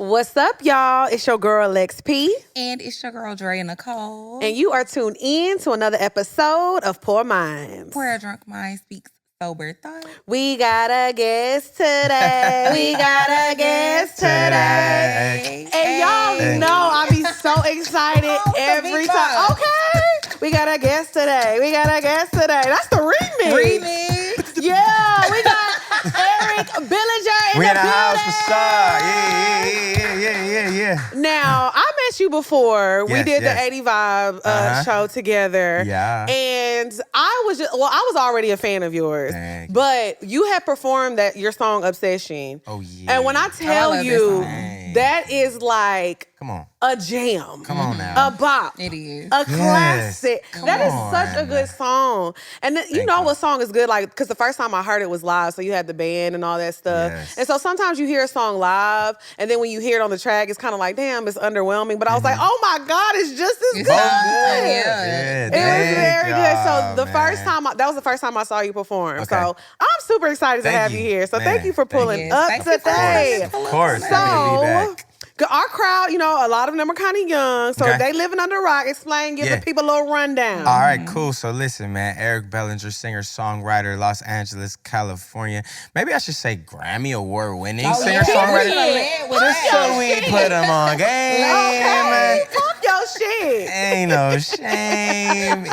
What's up, y'all? It's your girl, Lex P. And it's your girl, Dre Nicole. And you are tuned in to another episode of Poor Minds. Where a drunk mind speaks sober thought. We got a guest today. We got a guest today. And y'all know I be so excited every time. Okay. We got a guest today. We got a guest today. That's the remix. Yeah, we got Eric Bellinger in we the in the house building. for yeah. Now, I met you before. We Yes, did yes. the 80 Vibe show together. Yeah. And I was already a fan of yours. Thank you. But you had performed your song Obsession. Oh, yeah. And when I tell love you, this that is like Come on. a jam. Come on now. A bop. It is. A classic. That is on. such a good song. And then, you know what song is good? Like, because the first time I heard it was live, so you had the band and all that stuff. Yes. And so sometimes you hear a song live, and then when you hear it on the track, it's kind of like, damn, it's underwhelming. But I was like, oh my God, it's just as good. Yeah. It was very good. So the man. first time, that was the first time I saw you perform. Okay. So I'm super excited to Thank have you here. So thank Man, you for thank pulling you. up Thank you for today. Of course. So, Happy to be back. our crowd, a lot of them are kind of young. So Okay. if they living under a rock, explain, give the people a little rundown. All right, cool. So listen, man. Eric Bellinger, singer, songwriter, Los Angeles, California. Maybe I should say Grammy Award winning singer, songwriter. Just so we put them on game, man. Talk your shit. Ain't no shame.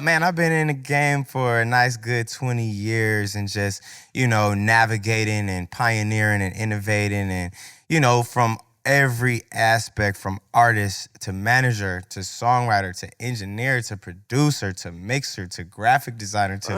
Man, I've been in the game for a nice good 20 years and just, navigating and pioneering and innovating and, from every aspect, from artist to manager to songwriter to engineer to producer to mixer to graphic designer to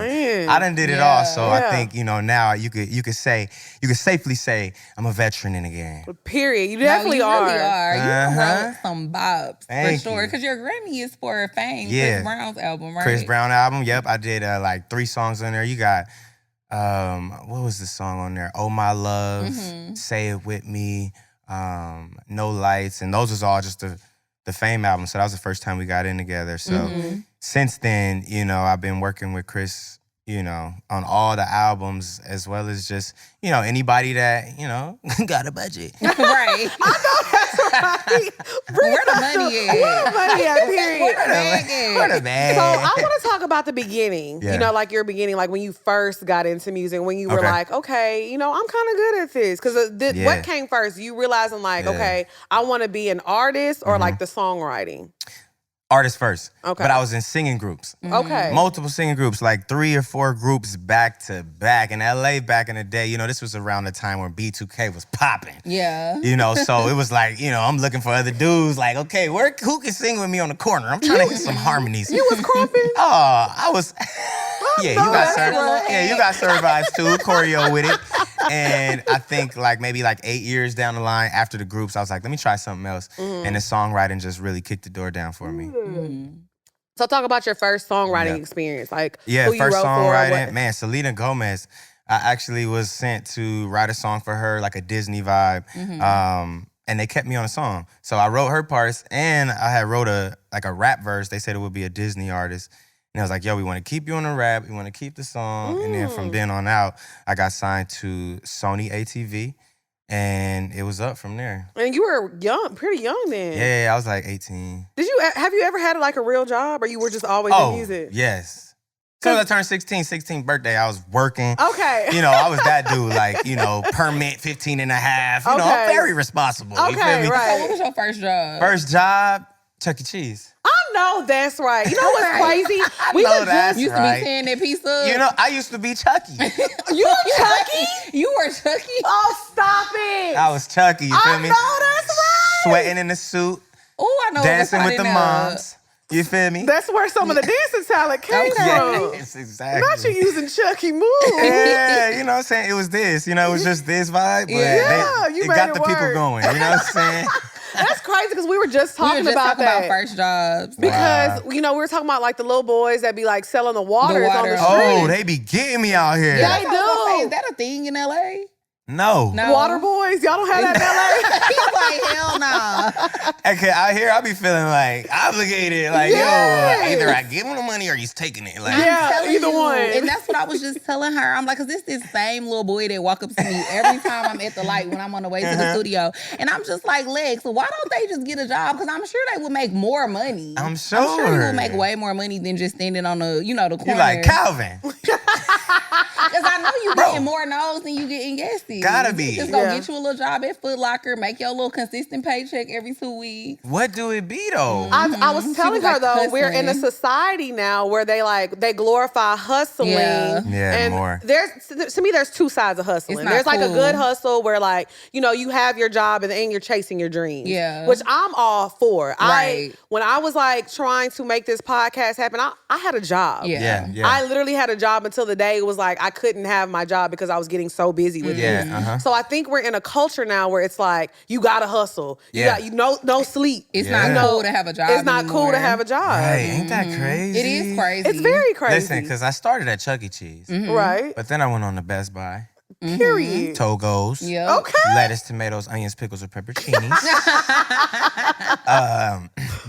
I done did it all. So I think, now you could safely say I'm a veteran in the game. Period. You definitely are. Really are. You wrote some bops Thank for sure. you. Because your Grammy is for Fame, Yeah. Chris Brown's album, right? Chris Brown album, yep. I did like 3 songs on there. You got what was the song on there? Oh My Love, Say It With Me, No Lights, and those was all just the Fame album. So that was the first time we got in together. So since then, I've been working with Chris, on all the albums, as well as just, anybody that, got a budget. Right. I know that's right. Where the money at? Where the money at, period. What a man. So I want to talk about the beginning. Yeah. Like your beginning, like when you first got into music, when you were Okay. like, okay, I'm kind of good at this. Because what came first? You realizing like, okay, I want to be an artist or like the songwriting? Artist first. Okay. But I was in singing groups. Okay. Multiple singing groups, like 3 or 4 groups back to back. In LA back in the day, this was around the time when B2K was popping. Yeah. So it was like, I'm looking for other dudes. Like, okay, who can sing with me on the corner? I'm trying to hit some harmonies. You was crumping? Oh, I was. Yeah, you know got that's right. Yeah, you got certain vibes too. Choreo with it. And I think maybe 8 years down the line after the groups, I was like, let me try something else. And the songwriting just really kicked the door down for me. So talk about your first songwriting experience. Like who you first wrote songwriting. for. Man, Selena Gomez. I actually was sent to write a song for her, like a Disney vibe. And they kept me on a song. So I wrote her parts, and I had wrote a rap verse. They said it would be a Disney artist. And I was like, yo, we want to keep you on the rap. We want to keep the song. And then from then on out, I got signed to Sony ATV. And it was up from there. And you were young, pretty young then. Yeah, I was like 18. Have you ever had a real job, or you were just always in music? Yes. As soon as I turned 16th birthday, I was working. Okay. I was that dude, permit 15 and a half. I'm very responsible. You feel Okay, me? right. So what was your first job? First job, Chuck E. Cheese. I know that's right. You know what's crazy? We know were that's just Used to right. be tearing that piece up. I used to be Chucky. You were Chucky? You were Chucky? Oh, stop it. I was Chucky, you feel I me? know that's right. Sweating in the suit, Oh, I know. dancing with the there. moms. You feel me? That's where some of the dancing talent came from. Yes, exactly. Not you using Chucky moves. Yeah, you know what I'm saying? It was this, it was just this vibe, but you it made got it the people work. going, you know what I'm saying? That's crazy because we were just talking about about that. first jobs. Because, we were talking about the little boys that be selling the waters on the water. street. Oh, they be getting me out here. Yeah, they I was gonna say, do. is that a thing in LA? No. Water boys, y'all don't have that in LA? He's like, hell nah. Okay, out here I be feeling like obligated. Like, yo, either I give him the money or he's taking it. Like, either one. And that's what I was just telling her. I'm like, cause this same little boy that walk up to me every time I'm at the light when I'm on the way to the studio. And I'm just like, Lex, why don't they just get a job? Cause I'm sure they would make more money. I'm sure. I'm sure you would make way more money than just standing on the, the corner. You like Calvin. Cause I know you getting more no's than you getting yeses. Gotta be. Just go get you a little job at Foot Locker, make your little consistent paycheck every 2 weeks. What do it be though? I was telling her though, hustling. we're in a society now where they glorify hustling. Yeah, and more. To me, there's two sides of hustling. There's like a good hustle where like, you have your job and then you're chasing your dreams. Yeah. Which I'm all for. Right. When I was like trying to make this podcast happen, I had a job. Yeah. I literally had a job until the day it was like I couldn't have my job because I was getting so busy with this. So I think we're in a culture now where it's like you gotta hustle. No sleep. It's not cool to have a job. It's not cool to have a job. Right, ain't that crazy? It is crazy. It's very crazy. Listen, because I started at Chuck E. Cheese. Right. But then I went on to Best Buy. Period. Togos. Yep. Okay. Lettuce, tomatoes, onions, pickles, or pepperoncinis.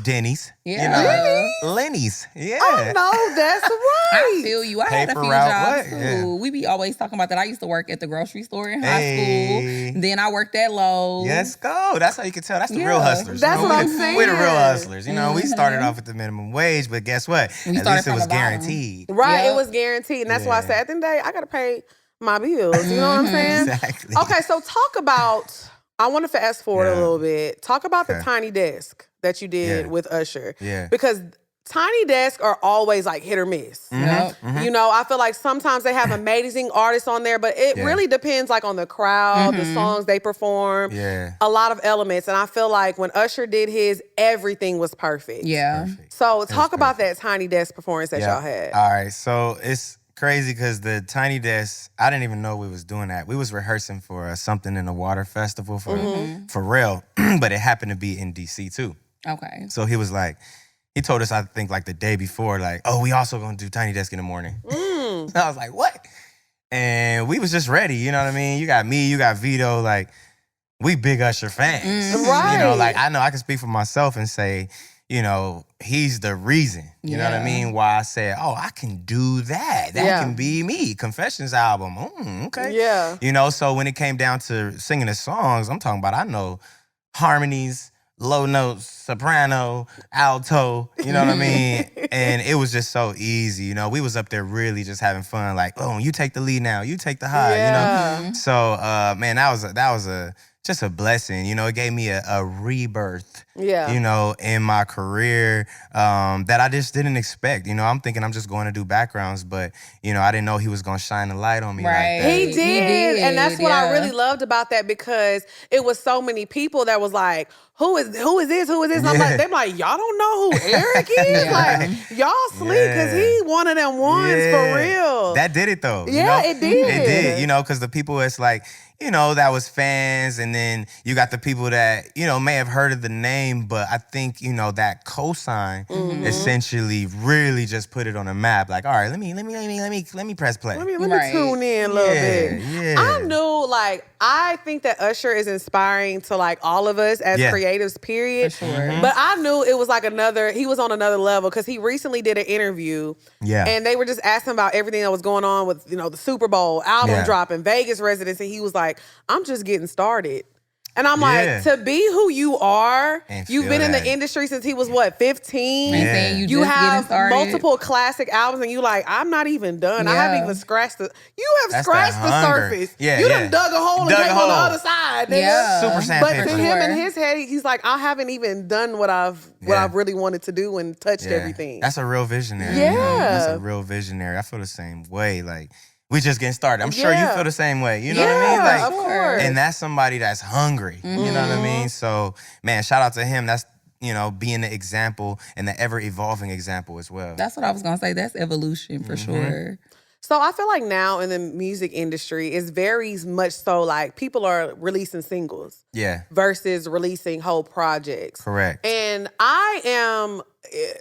Denny's. Yeah. Lenny's. Yeah. I know, that's right. I feel you. I had a Paper few route, jobs what? too. Yeah. We be always talking about that. I used to work at the grocery store in high Hey. school. Then I worked at Lowe's. Let's go. That's how you can tell. That's the real Yeah. hustlers. That's what I'm saying. We're the real hustlers. We started off with the minimum wage, but guess what? At started least it from was the bottom. guaranteed. Right, Yep. it was guaranteed. And that's why I said at the end of the day, I gotta pay my bills. You know what I'm saying? Exactly. Okay, so talk about, I want to fast forward a Yeah. little bit. Talk about the Okay. tiny desk that you did Yeah. with Usher. Yeah. Because tiny desks are always like hit or miss. Yep. I feel like sometimes they have amazing artists on there, but it Yeah. really depends like on the crowd, the songs they perform, Yeah. a lot of elements. And I feel like when Usher did his, everything was perfect. Yeah. Perfect. So talk about that tiny desk performance that Yeah. y'all had. All right, so it's crazy because the tiny desk, I didn't even know we was doing that. We was rehearsing for something in the water festival for real, but it happened to be in DC too. Okay. So he was like, he told us I think like the day before, like, oh, we also gonna do tiny desk in the morning. And I was like, what? And we was just ready, you know what I mean? You got me, you got Vito, like we big Usher fans. Right. Like I know I can speak for myself and say, he's the reason, you know what I mean? Why I said, oh, I can do that. That can be me. Confessions album. Okay. Yeah. So when it came down to singing the songs, I'm talking about, I know harmonies, low notes, soprano, alto, you know what I mean? And it was just so easy, we was up there really just having fun, like, oh, you take the lead now, you take the high, So, man, that was just a blessing, it gave me a rebirth, in my career that I just didn't expect. I'm thinking I'm just going to do backgrounds, but, I didn't know he was going to shine a light on me like that. He did. And that's what I really loved about that, because it was so many people that was like, who is this? Who is this? And I'm like, they're like, y'all don't know who Eric is? Like, y'all sleep because he one of them ones for real. That did it though. Yeah, it did. It did, because the people, it's like, that was fans, and then you got the people that, may have heard of the name, but I think, that cosign essentially really just put it on a map. Like, all right, let me press play. Let me tune in a little bit. Yeah. I knew, I think that Usher is inspiring to all of us as creatives, period. For sure. But I knew it was he was on another level, because he recently did an interview. Yeah. And they were just asking about everything that was going on with, the Super Bowl, album dropping, Vegas residency. He was like, I'm just getting started. And I'm like, to be who you are, you've been in the industry since he was 15. And you have multiple classic albums, and you like, I'm not even done. I haven't even scratched That's scratched the surface. You done dug a hole and came on the other side. Nigga. Yeah. Super sandpaper. But to him in his head, he's like, I haven't even done what I've really wanted to do and touched everything. That's a real visionary. Yeah. That's a real visionary. I feel the same way. Like, we just getting started. I'm sure you feel the same way. You know what I mean? Like, of course. And that's somebody that's hungry. You know what I mean? So, man, shout out to him. That's, being the example and the ever-evolving example as well. That's what I was going to say. That's evolution for sure. So I feel like now in the music industry, it's very much so like people are releasing singles Yeah. versus releasing whole projects. Correct. And I am,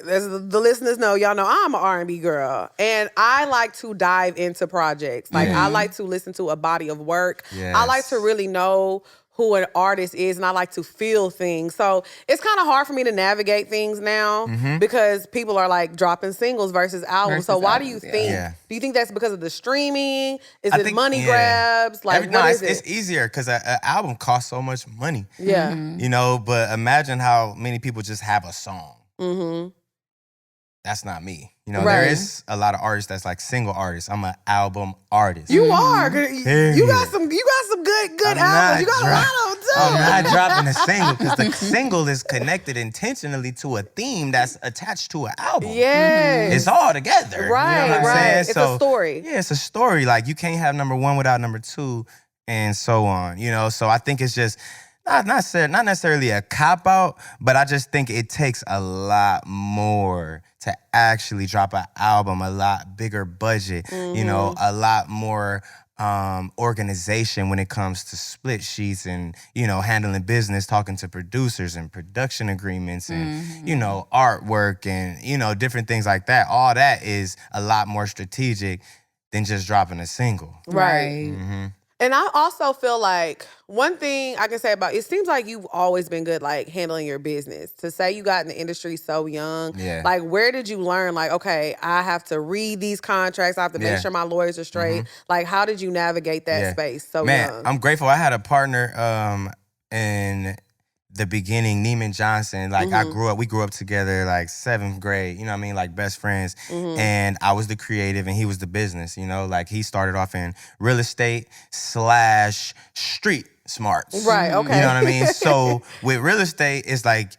as the listeners know, y'all know I'm an R&B girl. And I like to dive into projects. Like I like to listen to a body of work. Yes. I like to really know who an artist is, and I like to feel things. So it's kind of hard for me to navigate things now because people are like dropping singles versus albums. So why do you think? Yeah. Do you think that's because of the streaming? Is I it think, money grabs? Like what is it? It's easier because an album costs so much money. Yeah. You know, but imagine how many people just have a song. Mm-hmm. That's not me. You know, Right. there is a lot of artists that's like single artists. I'm an album artist. You are. You got some good albums. You got a lot of them too. I'm not dropping a single because the single is connected intentionally to a theme that's attached to an album. Yes. It's all together. Right, You know what I'm right. saying? It's a story. Yeah, it's a story. Like you can't have number one without number two and so on. You know, so I think it's just not necessarily a cop-out, but I just think it takes a lot more to actually drop an album, a lot bigger budget, you know, a lot more organization when it comes to split sheets and, you know, handling business, talking to producers and production agreements and, you know, artwork and, you know, different things like that. All that is a lot more strategic than just dropping a single. Right. Mm-hmm. And I also feel like one thing I can say about it seems like you've always been good like handling your business. To say you got in the industry so young, like where did you learn like, okay, I have to read these contracts, I have to make sure my lawyers are straight. Like how did you navigate that space so young? I'm grateful. I had a partner in the beginning, Neiman Johnson. Like we grew up together like 7th grade, you know what I mean? Like best friends. And I was the creative and he was the business, you know? Like he started off in real estate / street smarts. Right, okay. You know what I mean? So with real estate, it's like,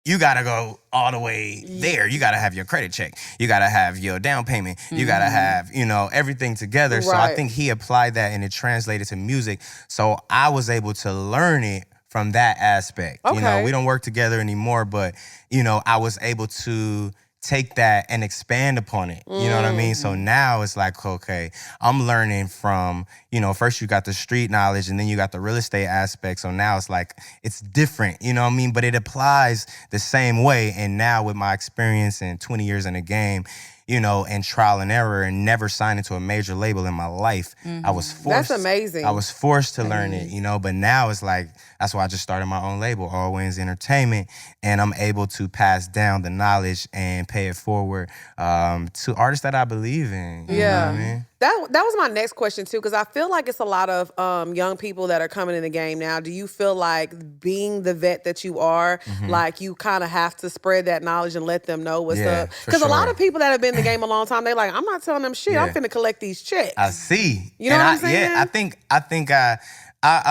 you gotta go all the way there. You gotta have your credit check. You gotta have your down payment. You gotta have, you know, everything together. So I think he applied that and it translated to music. So I was able to learn it from that aspect. You know, we don't work together anymore, but, you know, I was able to take that and expand upon it. You know what I mean? So now it's like, okay, I'm learning from, you know, first you got the street knowledge and then you got the real estate aspect. So now it's like, it's different, you know what I mean? But it applies the same way. And now with my experience and 20 years in the game, you know, and trial and error and never signing to a major label in my life, I was forced. That's amazing. I was forced to learn it, you know, but now it's like, that's why I just started my own label, All Wins Entertainment, and I'm able to pass down the knowledge and pay it forward to artists that I believe in. You know what I mean? That was my next question too, because I feel like it's a lot of young people that are coming in the game now. Do you feel like being the vet that you are, like you kind of have to spread that knowledge and let them know what's up? Because a lot of people that have been in the game a long time, they like, I'm not telling them shit. I'm finna collect these checks. I see. You know what I'm saying? Yeah, I think I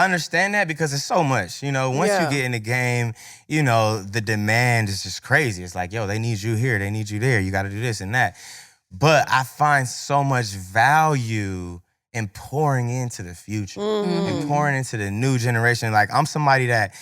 understand that because it's so much. You know, once you get in the game, you know, the demand is just crazy. It's like, yo, they need you here, they need you there. You got to do this and that. But I find so much value in pouring into the future and pouring into the new generation. Like, I'm somebody that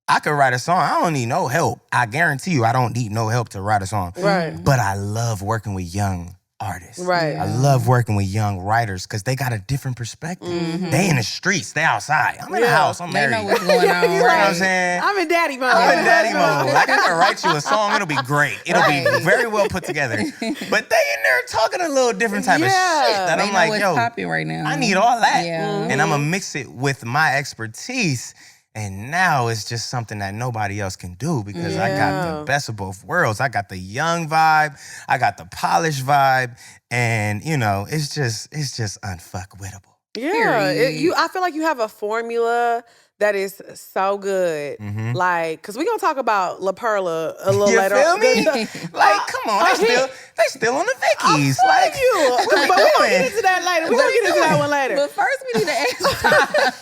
I could write a song. I don't need no help. I guarantee you I don't need no help to write a song. Right. But I love working with young artists. Right. I love working with young writers because they got a different perspective. They in the streets, they outside. I'm in the house, I'm They married. know what's going on, You know what I'm saying? I'm in daddy mode. I'm in daddy mode. Like, I can write you a song, it'll be great. It'll be very well put together. But they in there talking a little different type of shit that They I'm know like, what's yo, popping right now. I need all that. Yeah. And I'm going to mix it with my expertise. And now it's just something that nobody else can do because I got the best of both worlds. I got the young vibe, I got the polished vibe, and you know, it's just unfuckwittable. Yeah, I feel like you have a formula that is so good. Like, cause we're gonna talk about La Perla a little later. You feel me? Like, come on, they still on the Vickies. Like, but we're gonna get into that later. We're gonna get into that one later. But first we need to ask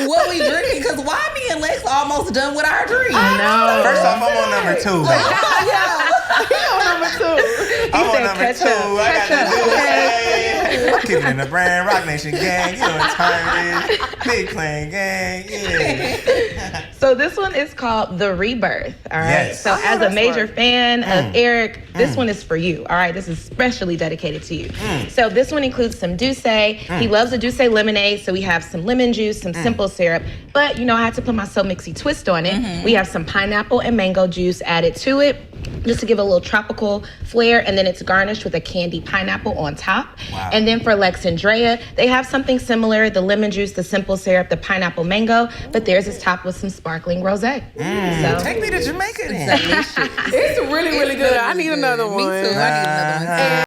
what we drinking, because why me and Lex almost done with our drink? No. First off, I'm on number 2. He on number 2. I'm on number 2. I got to do it. Keeping in the brand, Rock Nation gang. You know what time it is. Big Clan gang. Yeah. So this one is called The Rebirth. All right. Yes. So as a major fan of Eric, this one is for you. All right. This is specially dedicated to you. So this one includes some Douce. He loves a Douce lemonade. So we have some lemon juice, some simple syrup. But, you know, I had to put my So Mixy twist on it. We have some pineapple and mango juice added to it, just to give a little tropical flair, and then it's garnished with a candied pineapple on top. Wow. And then for Alexandria, they have something similar, the lemon juice, the simple syrup, the pineapple mango, but theirs is topped with some sparkling rosé. So Take me to Jamaica then. It's really, really good. I need another one. Me too. I need another one.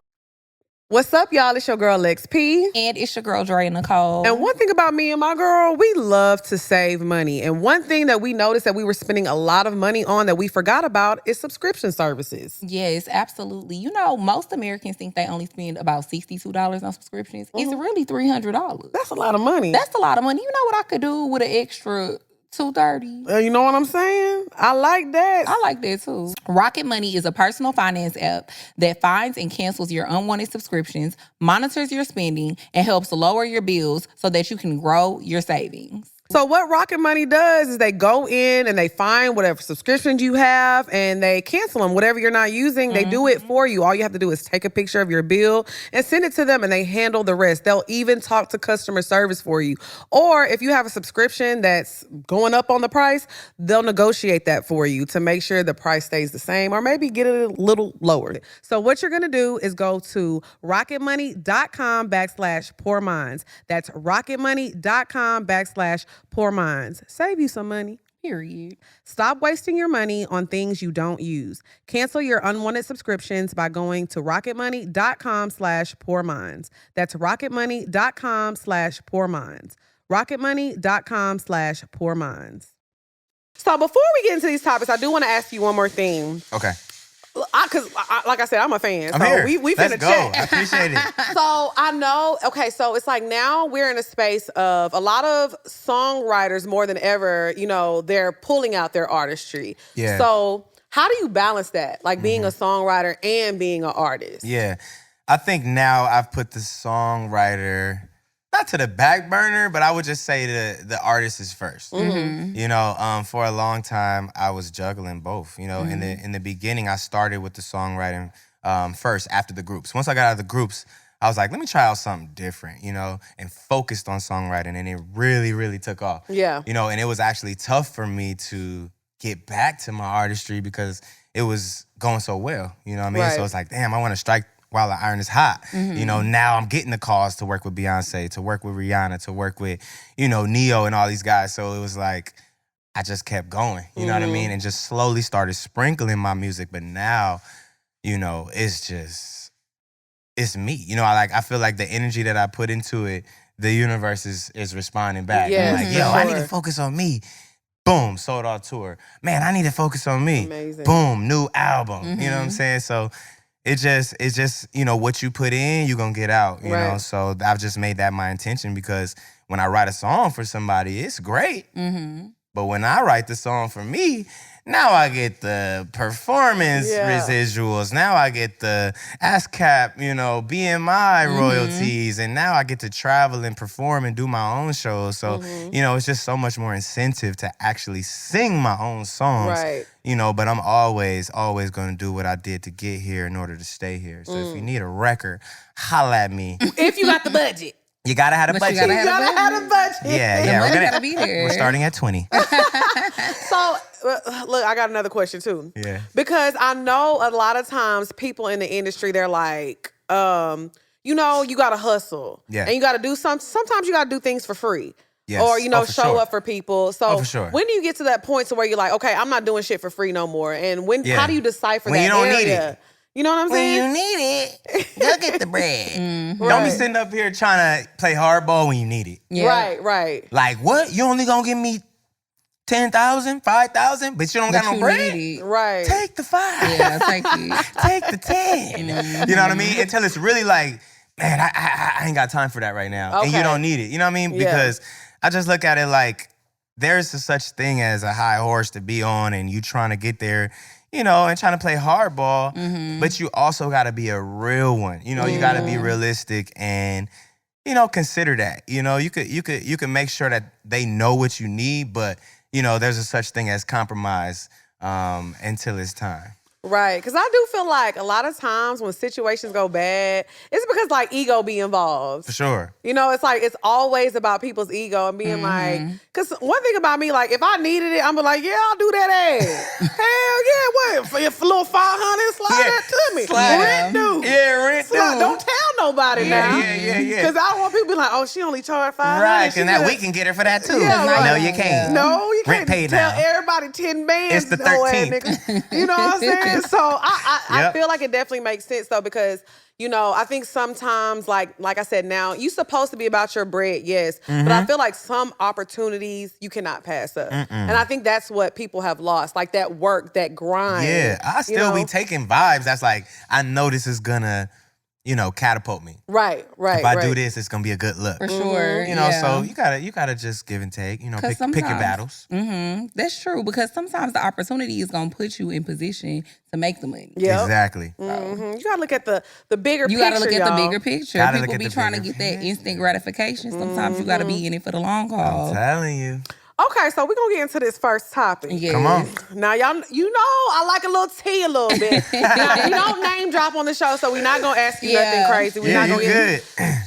What's up, y'all? It's your girl, Lex P. And it's your girl, Dre Nicole. And one thing about me and my girl, we love to save money. And one thing that we noticed that we were spending a lot of money on that we forgot about is subscription services. Yes, absolutely. You know, most Americans think they only spend about $62 on subscriptions. It's really $300. That's a lot of money. That's a lot of money. You know what I could do with an extra $230? You know what I'm saying? I like that. I like that too. Rocket Money is a personal finance app that finds and cancels your unwanted subscriptions, monitors your spending, and helps lower your bills so that you can grow your savings. So what Rocket Money does is they go in and they find whatever subscriptions you have and they cancel them. Whatever you're not using, they do it for you. All you have to do is take a picture of your bill and send it to them and they handle the rest. They'll even talk to customer service for you. Or if you have a subscription that's going up on the price, they'll negotiate that for you to make sure the price stays the same or maybe get it a little lower. So what you're going to do is go to rocketmoney.com/poor minds. That's rocketmoney.com/poor minds. Save you some money. Period. Stop wasting your money on things you don't use. Cancel your unwanted subscriptions by going to rocketmoney.com/poor minds. That's rocketmoney.com/poor minds. rocketmoney.com/poor minds. So before we get into these topics, I do want to ask you one more thing. Okay. Because, like I said, I'm a fan. I'm so here. we Let's finna go. chat. I appreciate it. So I know, okay, so it's like now we're in a space of a lot of songwriters more than ever, you know, they're pulling out their artistry. Yeah. So how do you balance that? Like being a songwriter and being an artist? Yeah. I think now I've put the songwriter not to the back burner, but I would just say the artist is first. You know, for a long time I was juggling both. You know, in the beginning I started with the songwriting first after the groups. Once I got out of the groups, I was like, let me try out something different, you know, and focused on songwriting, and it really, really took off. Yeah. You know, and it was actually tough for me to get back to my artistry because it was going so well. You know what I mean? Right. So it's like, damn, I want to strike while the iron is hot. You know, now I'm getting the calls to work with Beyonce, to work with Rihanna, to work with, you know, Neo and all these guys. So it was like, I just kept going, you know what I mean? And just slowly started sprinkling my music. But now, you know, it's me. You know, I feel like the energy that I put into it, the universe is responding back. Yes, I'm like, for yo, I need sure. to focus on me. Boom, sold out tour. Man, I need to focus on me. Amazing. Boom, new album. You know what I'm saying? So it's just, you know, what you put in, you're gonna get out, you know? So I've just made that my intention because when I write a song for somebody, it's great. But when I write the song for me, now I get the performance residuals. Now I get the ASCAP, you know, BMI royalties. And now I get to travel and perform and do my own shows. So, you know, it's just so much more incentive to actually sing my own songs. Right. You know, but I'm always going to do what I did to get here in order to stay here. So if you need a record, holla at me. If you got the budget. You got to have a But budget. you gotta You gotta have a budget. Yeah, The yeah. money gotta be there. We're starting at 20. So, look, I got another question too. Yeah. Because I know a lot of times people in the industry, they're like, you know, you got to hustle. Yeah. And you got to do sometimes you got to do things for free. Yes. Or, you know, for show sure. up for people. So For sure. when do you get to that point to where you're like, okay, I'm not doing shit for free no more? And how do you decipher When that you don't area? need it. You know what I'm When saying? you need it, go get the bread. Don't be Right. sitting up here trying to play hardball when you need it. Yeah. Right. Like, what? You only gonna give me 10,000, 5,000, but you don't got But no you bread? need it. Right. Take the 5. Yeah, thank you. Take the 10. You know what I mean? Until it's really like, man, I ain't got time for that right now. And you Okay. don't need it. You know what I mean? Yeah. Because I just look at it like there's a such thing as a high horse to be on and you trying to get there, you know, and trying to play hardball, but you also got to be a real one. You know, you got to be realistic and, you know, consider that. You know, you could make sure that they know what you need, but, you know, there's a such thing as compromise until it's time. Right, because I do feel like a lot of times when situations go bad, it's because like ego be involved. For sure. You know, it's like it's always about people's ego and being like, because one thing about me, like if I needed it, I'm be like, yeah, I'll do that ass. Hell yeah, what? For your little 500, slide that to me. Rent due. Yeah, rent due. Don't tell nobody now. Yeah. Because I don't want people to be like, oh, she only charged 500. Right, and that we can get her for that too. Yeah, right. No, you can't. No, you Rent can't paid tell now. everybody 10 bands. It's the no ass 13th. nigga. You know what I'm saying? So I Yep. feel like it definitely makes sense though, because you know, I think sometimes, like I said, now you're supposed to be about your bread, yes, but I feel like some opportunities you cannot pass up, and I think that's what people have lost, like that work, that grind. Yeah, I still be taking vibes. That's like, I know this is gonna, you know, catapult me. Right. If I do this, it's gonna be a good look. For sure. You know, so you gotta just give and take. You know, pick your battles. That's true, because sometimes the opportunity is gonna put you in position to make the money. Yep. Exactly. You gotta look at the bigger picture. You gotta look at y'all. the bigger picture. Gotta People look at be the trying to bigger get that instant gratification. Sometimes you gotta be in it for the long haul. I'm telling you. Okay, so we're gonna get into this first topic. Yes. Come on. Now, y'all, you know, I like a little tea a little bit. Now, we don't name drop on the show, so we're not gonna ask you nothing crazy. We're Yeah, not you gonna good.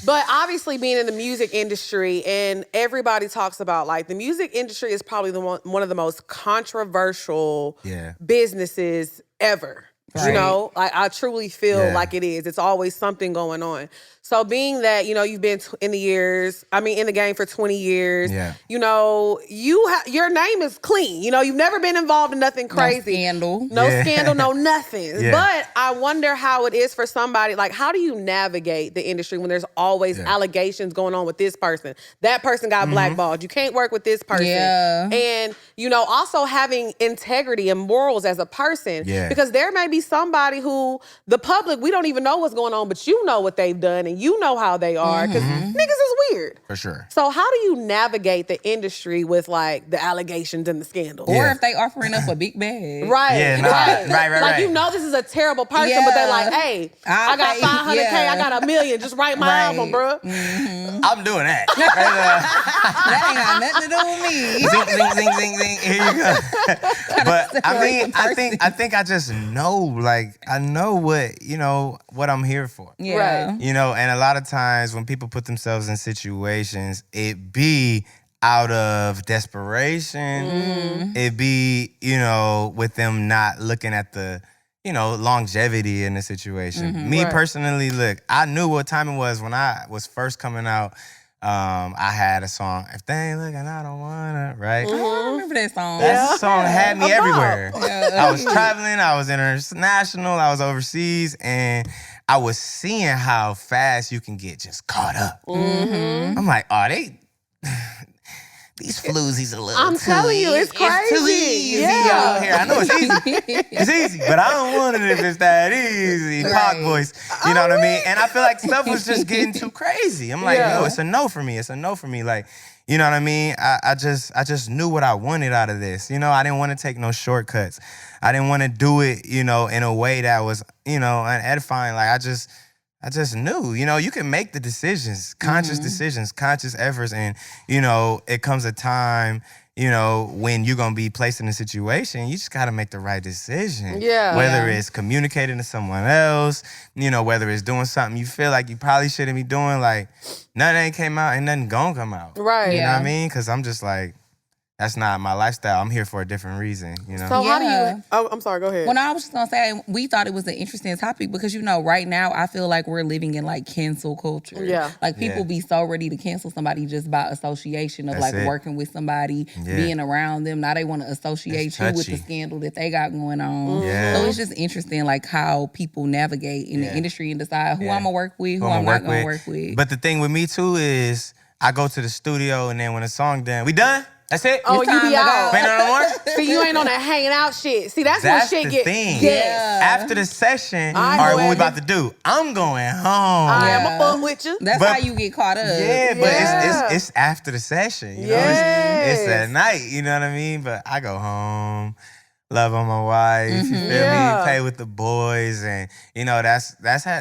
But obviously, being in the music industry, and everybody talks about like the music industry is probably one of the most controversial businesses ever. Right. You know, I truly feel like it is. It's always something going on. So being that, you know, you've been in the game for 20 years, you know, your name is clean. You know, you've never been involved in nothing crazy. No scandal, no nothing. But I wonder how it is for somebody, like, how do you navigate the industry when there's always allegations going on with this person? That person got blackballed. You can't work with this person. And, you know, also having integrity and morals as a person. Because there may be somebody who the public, we don't even know what's going on, but you know what they've done and you know how they are, because niggas is weird. For sure. So how do you navigate the industry with like the allegations and the scandals? Or if they offering up a big bag. Right. Like, you know this is a terrible person, but they're like, hey, I got 500K, I got $1 million, just write my album, bro. I'm doing that. That ain't got nothing to do with me. Zing. Here you go. But I mean, I think I just know, like, I know what I'm here for. Yeah. You know, and a lot of times when people put themselves in situations, it be out of desperation. It be, you know, with them not looking at the, you know, longevity in the situation. Me personally, look, I knew what time it was when I was first coming out. I had a song, If They Ain't Looking, I Don't Wanna, right? I remember that song. That song had me everywhere. I was traveling, I was international, I was overseas, and I was seeing how fast you can get just caught up. I'm like, these floozies a little I'm telling you, it's crazy. It's too easy out here. I know it's easy. It's easy, but I don't want it if it's that easy. Pop voice, you know what I mean? And I feel like stuff was just getting too crazy. I'm like, yo, it's a no for me. It's a no for me. Like, you know what I mean? I just knew what I wanted out of this. You know, I didn't want to take no shortcuts. I didn't want to do it, you know, in a way that was, you know, unedifying. Like, I just knew, you know, you can make the decisions, conscious decisions, conscious efforts. And, you know, it comes a time, you know, when you're going to be placed in a situation, you just got to make the right decision. Whether it's communicating to someone else, you know, whether it's doing something you feel like you probably shouldn't be doing, like, nothing ain't came out and nothing gonna come out. Right. You know what I mean? Because I'm just like, that's not my lifestyle. I'm here for a different reason, you know? So how do you... Oh, I'm sorry, go ahead. Well, no, I was just going to say, we thought it was an interesting topic because, you know, right now, I feel like we're living in, like, cancel culture. Like, people be so ready to cancel somebody just by association of, That's like, it. working with somebody, being around them. Now they want to associate you with the scandal that they got going on. So it's just interesting, like, how people navigate in the industry and decide who I'm going to work with, who I'm not going to work with. But the thing with me, too, is I go to the studio, and then when the song done, we done? That's it? Oh, you be out. Ain't no more? See, you ain't on that hanging out shit. See, that's when shit the get... thing. Yes. After the session, all right, what we about to do? I'm going home. I'm going to fuck with you. That's how you get caught up. Yeah, but it's after the session. You know, it's at night. You know what I mean? But I go home, love on my wife. You feel Yeah. me? Play with the boys, and you know that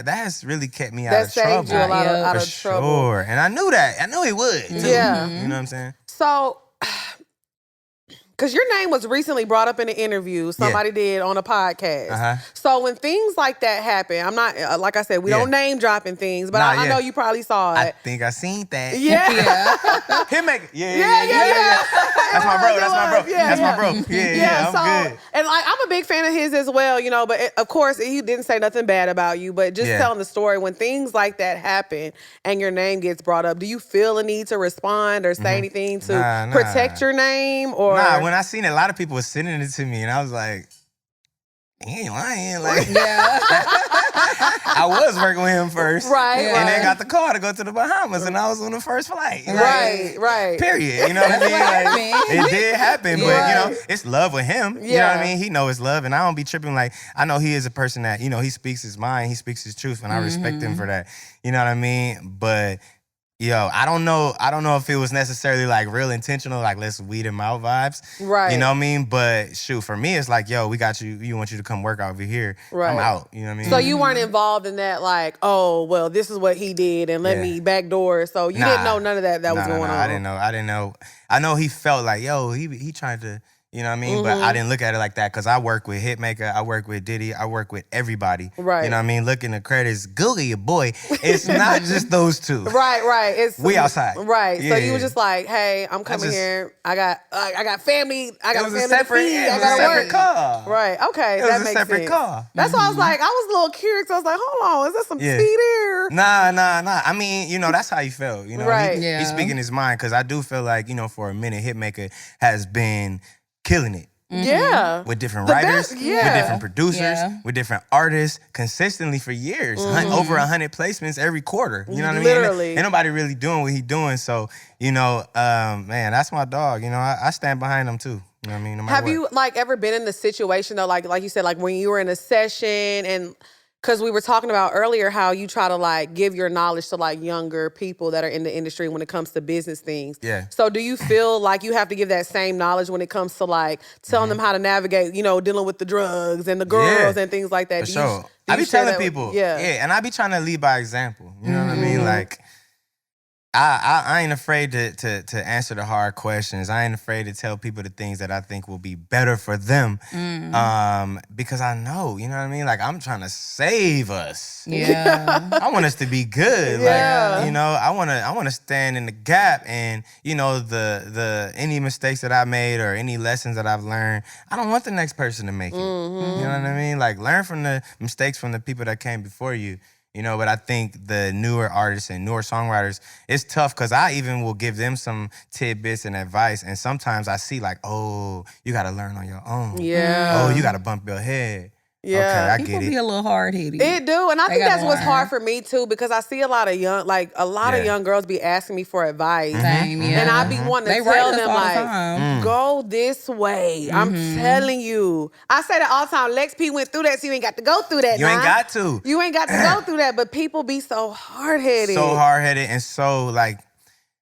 has really kept me out That of saved trouble. you a lot out For of trouble. sure. And I knew that. I knew he would too. Yeah. You know what I'm saying? So, because your name was recently brought up in an interview somebody did on a podcast. So when things like that happen, I'm not, like I said, we don't name dropping things, but I know you probably saw it. I think I seen that. Yeah. Him make it. Yeah. That's my bro. Yeah, I'm good. And like, I'm a big fan of his as well, you know, but of course, he didn't say nothing bad about you, but just telling the story, when things like that happen and your name gets brought up, do you feel a need to respond or say anything to protect your name? Or when I seen it, a lot of people were sending it to me, and I was like, he ain't lying. Like, I was working with him first. Right. And then got the call to go to the Bahamas, and I was on the first flight. Right. Period. You know what I mean? Like, it did happen, but, you know, it's love with him. You know what I mean? He know it's love, and I don't be tripping. Like, I know he is a person that, you know, he speaks his mind, he speaks his truth, and I respect him for that. You know what I mean? But yo, I don't know if it was necessarily like real intentional, like let's weed him out vibes. Right. You know what I mean? But shoot, for me, it's like, yo, we got you. We want you to come work over here. Right. I'm out. You know what I mean? So you weren't involved in that, like, oh, well, this is what he did, and let me backdoor. So you didn't know none of that was going on. I didn't know. I know he felt like, yo, he tried to. You know what I mean? But I didn't look at it like that because I work with Hitmaker, I work with Diddy, I work with everybody. Right. You know what I mean? Look in the credits, Google your boy. It's not just those two. Right. We outside. Right. Yeah. So you were just like, hey, I'm coming here. I got family. I got a family to feed. It I was a got to separate work. call. Right. Okay. It was that a makes separate sense. call. That's why I was like, I was a little curious. I was like, hold on, is there some tea there? Nah. I mean, you know, that's how he felt. You know, Right. He's speaking his mind because I do feel like, you know, for a minute, Hitmaker has been killing it. Yeah. With different writers, with different producers, with different artists, consistently for years. Over 100 placements every quarter. You know what I mean? Literally. Ain't nobody really doing what he doing. So, you know, man, that's my dog. You know, I stand behind him too. You know what I mean? No matter Have what. you like ever been in the situation though, like you said, like when you were in a session and because we were talking about earlier how you try to like give your knowledge to like younger people that are in the industry when it comes to business things. Yeah. So do you feel like you have to give that same knowledge when it comes to like telling them how to navigate, you know, dealing with the drugs and the girls and things like that? For sure. I be telling people, and I be trying to lead by example. You know what I mean? Like, I ain't afraid to answer the hard questions. I ain't afraid to tell people the things that I think will be better for them. Because I know, you know what I mean? Like, I'm trying to save us. Yeah. I want us to be good. Like, you know, I wanna stand in the gap, and, you know, the any mistakes that I made or any lessons that I've learned, I don't want the next person to make it. You know what I mean? Like, learn from the mistakes from the people that came before you. You know, but I think the newer artists and newer songwriters, it's tough because I even will give them some tidbits and advice. And sometimes I see like, oh, you got to learn on your own. Yeah. Oh, you got to bump your head. Yeah. Okay, I People get it. be a little hard-headed. It do, and I think that's what's learn. hard for me too, because I see a lot of young girls be asking me for advice, Same, yeah. and I be wanting to They tell write us them all the like, time. go this way. I'm telling you, I say that all the time. Lex P went through that, so you ain't got to go through that. You ain't got to. You ain't got to go through that, but people be so hard-headed. So hard-headed, and so like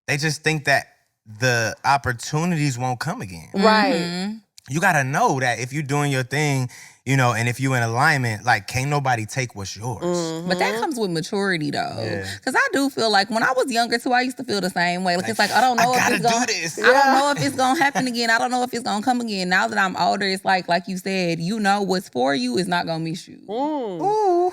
they just think that the opportunities won't come again. Right. You got to know that if you're doing your thing, you know, and if you in alignment, like, can't nobody take what's yours. But that comes with maturity, though. Because I do feel like when I was younger, too, I used to feel the same way. Like, it's like, I don't know if it's going to do this. I don't know if it's going to happen again. I don't know if it's going to come again. Now that I'm older, it's like you said, you know what's for you is not going to miss you. Ooh.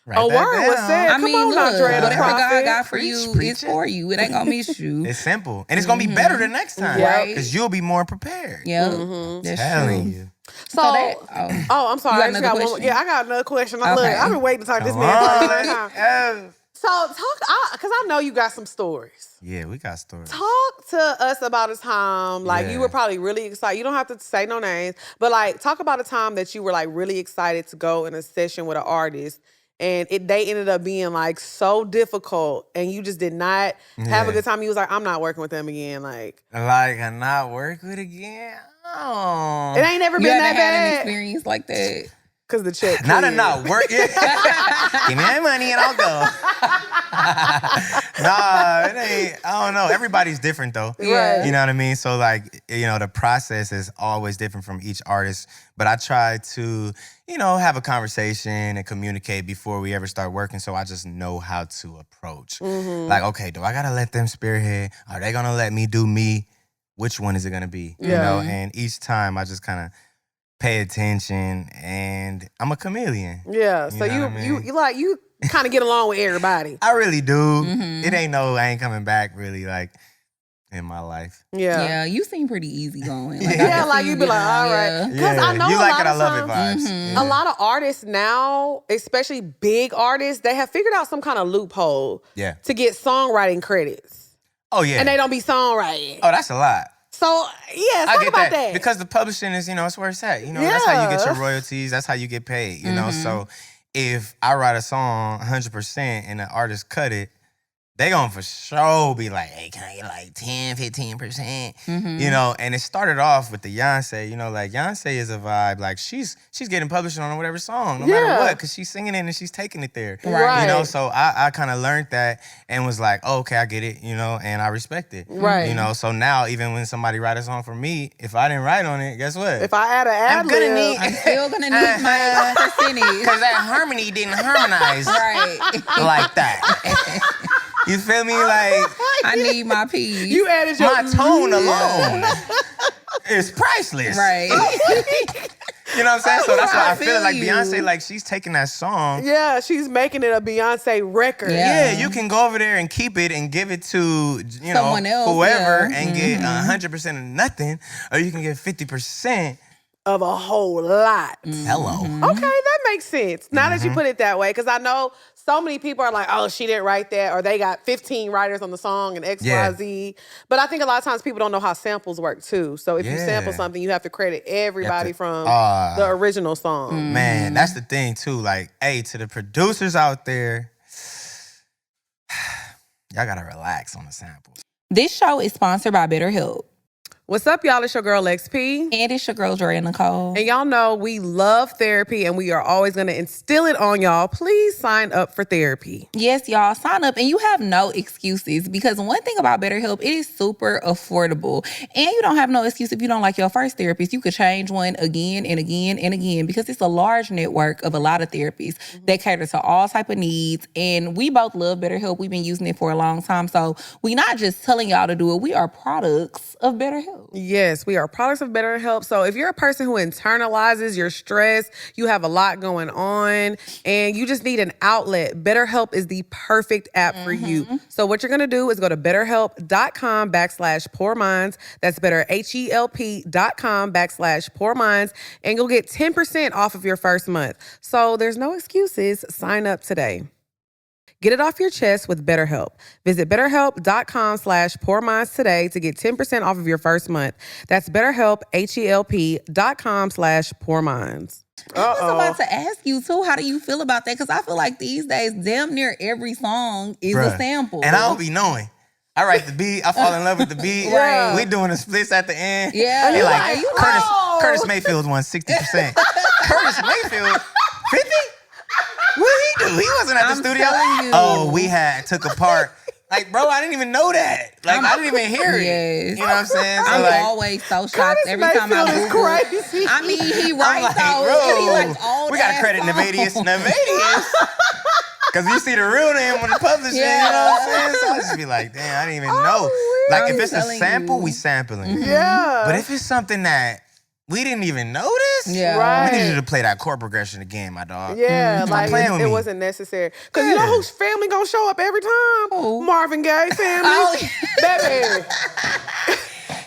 A word was said. I mean, look, whatever God got for Preach, you preach is for you. It ain't going to miss you. It's simple. And it's going to be better the next time. Right. Because you'll be more prepared. Yeah, that's Telling true. you. So I'm sorry. You I just got one. question? Yeah, I got another question. Okay. Look, I've been waiting to talk to this man for a long time. So because I know you got some stories. Yeah, we got stories. Talk to us about a time, like you were probably really excited. You don't have to say no names, but like talk about a time that you were like really excited to go in a session with an artist, and they ended up being like so difficult, and you just did not have a good time. You was like, I'm not working with them again. Like I not work with again? Oh. It ain't never You been haven't that had an bad. experience like that? Because the check Not cleared. enough work. Give me that money and I'll go. Nah, it ain't. I don't know. Everybody's different though. Right. You know what I mean? So like, the process is always different from each artist. But I try to, have a conversation and communicate before we ever start working, so I just know how to approach. Like, okay, do I gotta let them spearhead? Are they gonna let me do me? Which one is it gonna be? You know? And each time I just kind of pay attention, and I'm a chameleon. Yeah. So you kind of get along with everybody. I really do. It ain't I ain't coming back really like in my life. Yeah. Yeah, you seem pretty easygoing. Like you be like, all right. Because I know you a like lot it, of I love it times, vibes. a lot of artists now, especially big artists, they have figured out some kind of loophole to get songwriting credits. Oh, yeah. And they don't be songwriting. Oh, that's a lot. So, talk about that. Because the publishing is, it's where it's at. That's how you get your royalties. That's how you get paid, So if I write a song 100% and the artist cut it, they gonna for sure be like, hey, can I get like 10, 15%? And it started off with the Beyonce, like Beyonce is a vibe. Like she's getting published on whatever song, no matter what, because she's singing it and she's taking it there. Right. So I kind of learned that and was like, oh, okay, I get it, and I respect it. Right. So now even when somebody write a song for me, if I didn't write on it, guess what? If I add an ad-lib, I'm still gonna need my percentage. Because that harmony didn't harmonize like that. You feel me? Like, I need my piece. you added your... my tone alone is priceless. Right. You know what I'm saying? So that's why I feel feel like you. Beyonce, like she's taking that song. Yeah, she's making it a Beyonce record. Yeah, you can go over there and keep it and give it to, Someone else, whoever and get 100% of nothing, or you can get 50%. Of a whole lot. Hello. Okay, that makes sense. Now that you put it that way, because I know so many people are like, oh, she didn't write that, or they got 15 writers on the song and X, Y, Z. But I think a lot of times people don't know how samples work too. So if you sample something, you have to credit everybody from the original song. Man, that's the thing too. Like, hey, to the producers out there, y'all gotta relax on the samples. This show is sponsored by BetterHelp. What's up, y'all? It's your girl, XP. And it's your girl, Dre and Nicole. And y'all know we love therapy and we are always going to instill it on y'all. Please sign up for therapy. Yes, y'all, sign up and you have no excuses, because one thing about BetterHelp, it is super affordable. And you don't have no excuse if you don't like your first therapist. You could change one again and again and again, because it's a large network of a lot of therapists that cater to all type of needs. And we both love BetterHelp. We've been using it for a long time. So we're not just telling y'all to do it. We are products of BetterHelp. Yes, we are products of BetterHelp. So if you're a person who internalizes your stress, you have a lot going on, and you just need an outlet, BetterHelp is the perfect app for you. So what you're going to do is go to betterhelp.com/poorminds. That's betterhelp.com/poorminds, and you'll get 10% off of your first month. So there's no excuses. Sign up today. Get it off your chest with BetterHelp. Visit betterhelp.com/poorminds today to get 10% off of your first month. That's BetterHelp, HELP.com/poorminds. I was about to ask you, too, how do you feel about that? Because I feel like these days, damn near every song is a sample. And I don't be knowing. I write the beat. I fall in love with the beat. Right. We doing the splits at the end. Yeah. They like, Curtis Mayfield won 60%. Curtis Mayfield, 50? What did he do? He wasn't at the studio. telling you. Oh, we took apart. Like, bro, I didn't even know that. Like, I didn't even hear it. Yes. You know what I'm saying? So, I'm like, always so shocked Curtis every time I Mayfield is Google. crazy. I mean, he I'm writes like, those. bro, He likes old we got to credit Nevadius. Because you see the real name when the publishing, you know what I'm saying? So I just be like, damn, I didn't even know. Like, if it's a sample, we sampling. Yeah. But if it's something that we didn't even notice, we need you to play that chord progression again, my dog. Yeah, like it with me. wasn't necessary. Because you know whose family gonna show up every time? Who? Marvin Gaye family. Baby.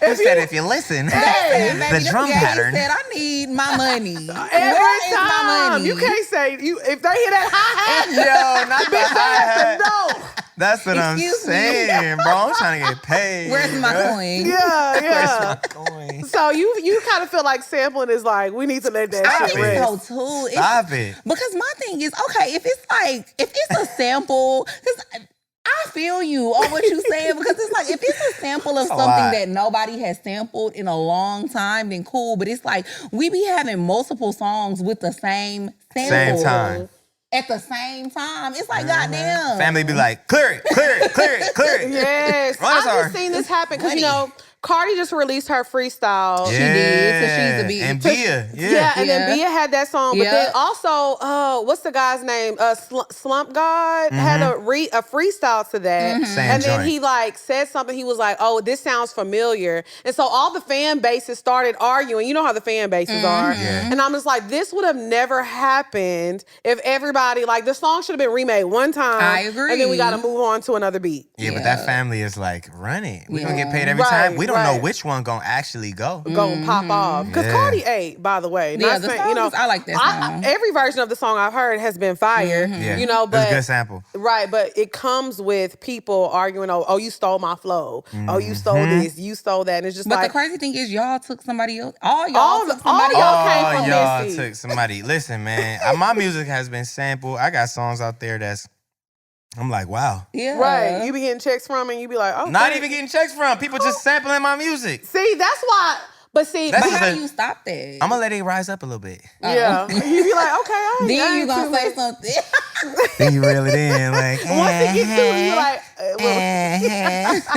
If you listen, the drum pattern. He said, I need my money. Every Where is time. my money? You can't say, if they hear that hi-hat, Yo, not the hi-hat. no. That's what I'm saying, bro. I'm trying to get paid. Where's my coin? Yeah. Where's my coin? So you kind of feel like sampling is like, we need to let that I shit think rest. so too. Stop it. Because my thing is, okay, if it's a sample, because I feel you on what you're saying, because it's like, if it's a sample of something that nobody has sampled in a long time, then cool. But it's like, we be having multiple songs with the same sample. Same time. at the same time. It's like, goddamn. Family be like, clear it, clear it, clear it, clear it. Yes. I've just seen this happen because, you know, Cardi just released her freestyle. She did, so she's a beat. And Bia, and then Bia had that song. But then also, what's the guy's name? Slump God had a freestyle to that. And then he like said something. He was like, "Oh, this sounds familiar." And so all the fan bases started arguing. You know how the fan bases are. Yeah. And I'm just like, this would have never happened if everybody like the song should have been remade one time. I agree. And then we got to move on to another beat. Yeah, but that family is like, run it. We gonna get paid every time. We don't know which one gonna actually go. Gonna pop off. Because Cardi ate, by the way. Yeah, the songs, you know, I like that song. Every version of the song I've heard has been fire. Yeah. You know, but it's a good sample. Right, but it comes with people arguing, oh, you stole my flow. Oh, you stole this, you stole that. And it's just but like, the crazy thing is y'all took somebody else. All y'all took somebody else. Came from y'all Missy. took somebody. Listen, man, my music has been sampled. I got songs out there I'm like, wow. Yeah. Right. You be getting checks from and you be like, oh. Not even getting checks from. People just sampling my music. See, that's why. But see, That's how do you stop that? I'm going to let it rise up a little bit. Yeah. You be like, okay, then you going to say something. Then you reel it in. Like, once it gets through, you be like,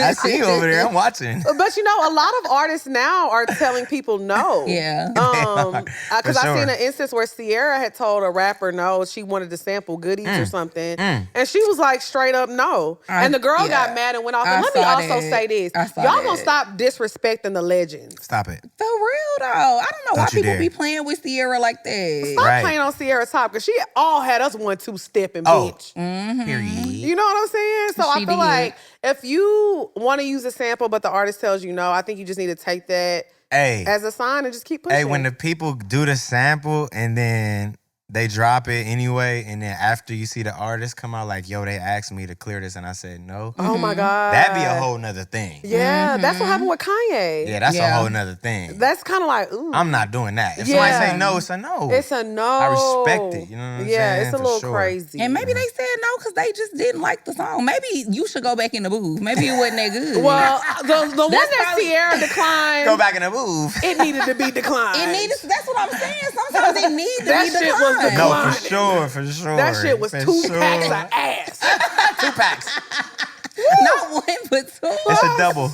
I see you over there. I'm watching. But you know, a lot of artists now are telling people no. Yeah. Because I seen an instance where Sierra had told a rapper no, she wanted to sample goodies or something. And she was like straight up no. And the girl got mad and went off. And let me also say this. Y'all gonna stop disrespecting the legends. Stop it. For real though. I don't know why people be playing with Sierra like that. Stop playing on Sierra's top because she all had us 1-2 stepping, bitch. Period. You know what I'm saying? So I feel like if you want to use a sample but the artist tells you no, I think you just need to take that as a sign and just keep pushing. Hey, when the people do the sample and then they drop it anyway, and then after you see the artist come out like, yo, they asked me to clear this and I said no. Oh my God. That'd be a whole nother thing. Yeah, that's what happened with Kanye. Yeah, that's a whole nother thing. That's kind of like, ooh. I'm not doing that. If somebody say no, it's a no. It's a no. I respect it. You know what I'm saying? Yeah, it's a little sure. crazy. And maybe they said no because they just didn't like the song. Maybe you should go back in the booth. Maybe it wasn't that good. Well, the one that Sierra declined. Go back in the booth. It needed to be declined. That's what I'm saying. Sometimes it needs to be declined. Shit was declined. No, for sure. That shit was 2 packs of ass. 2 packs. Not one, but 2. It's a double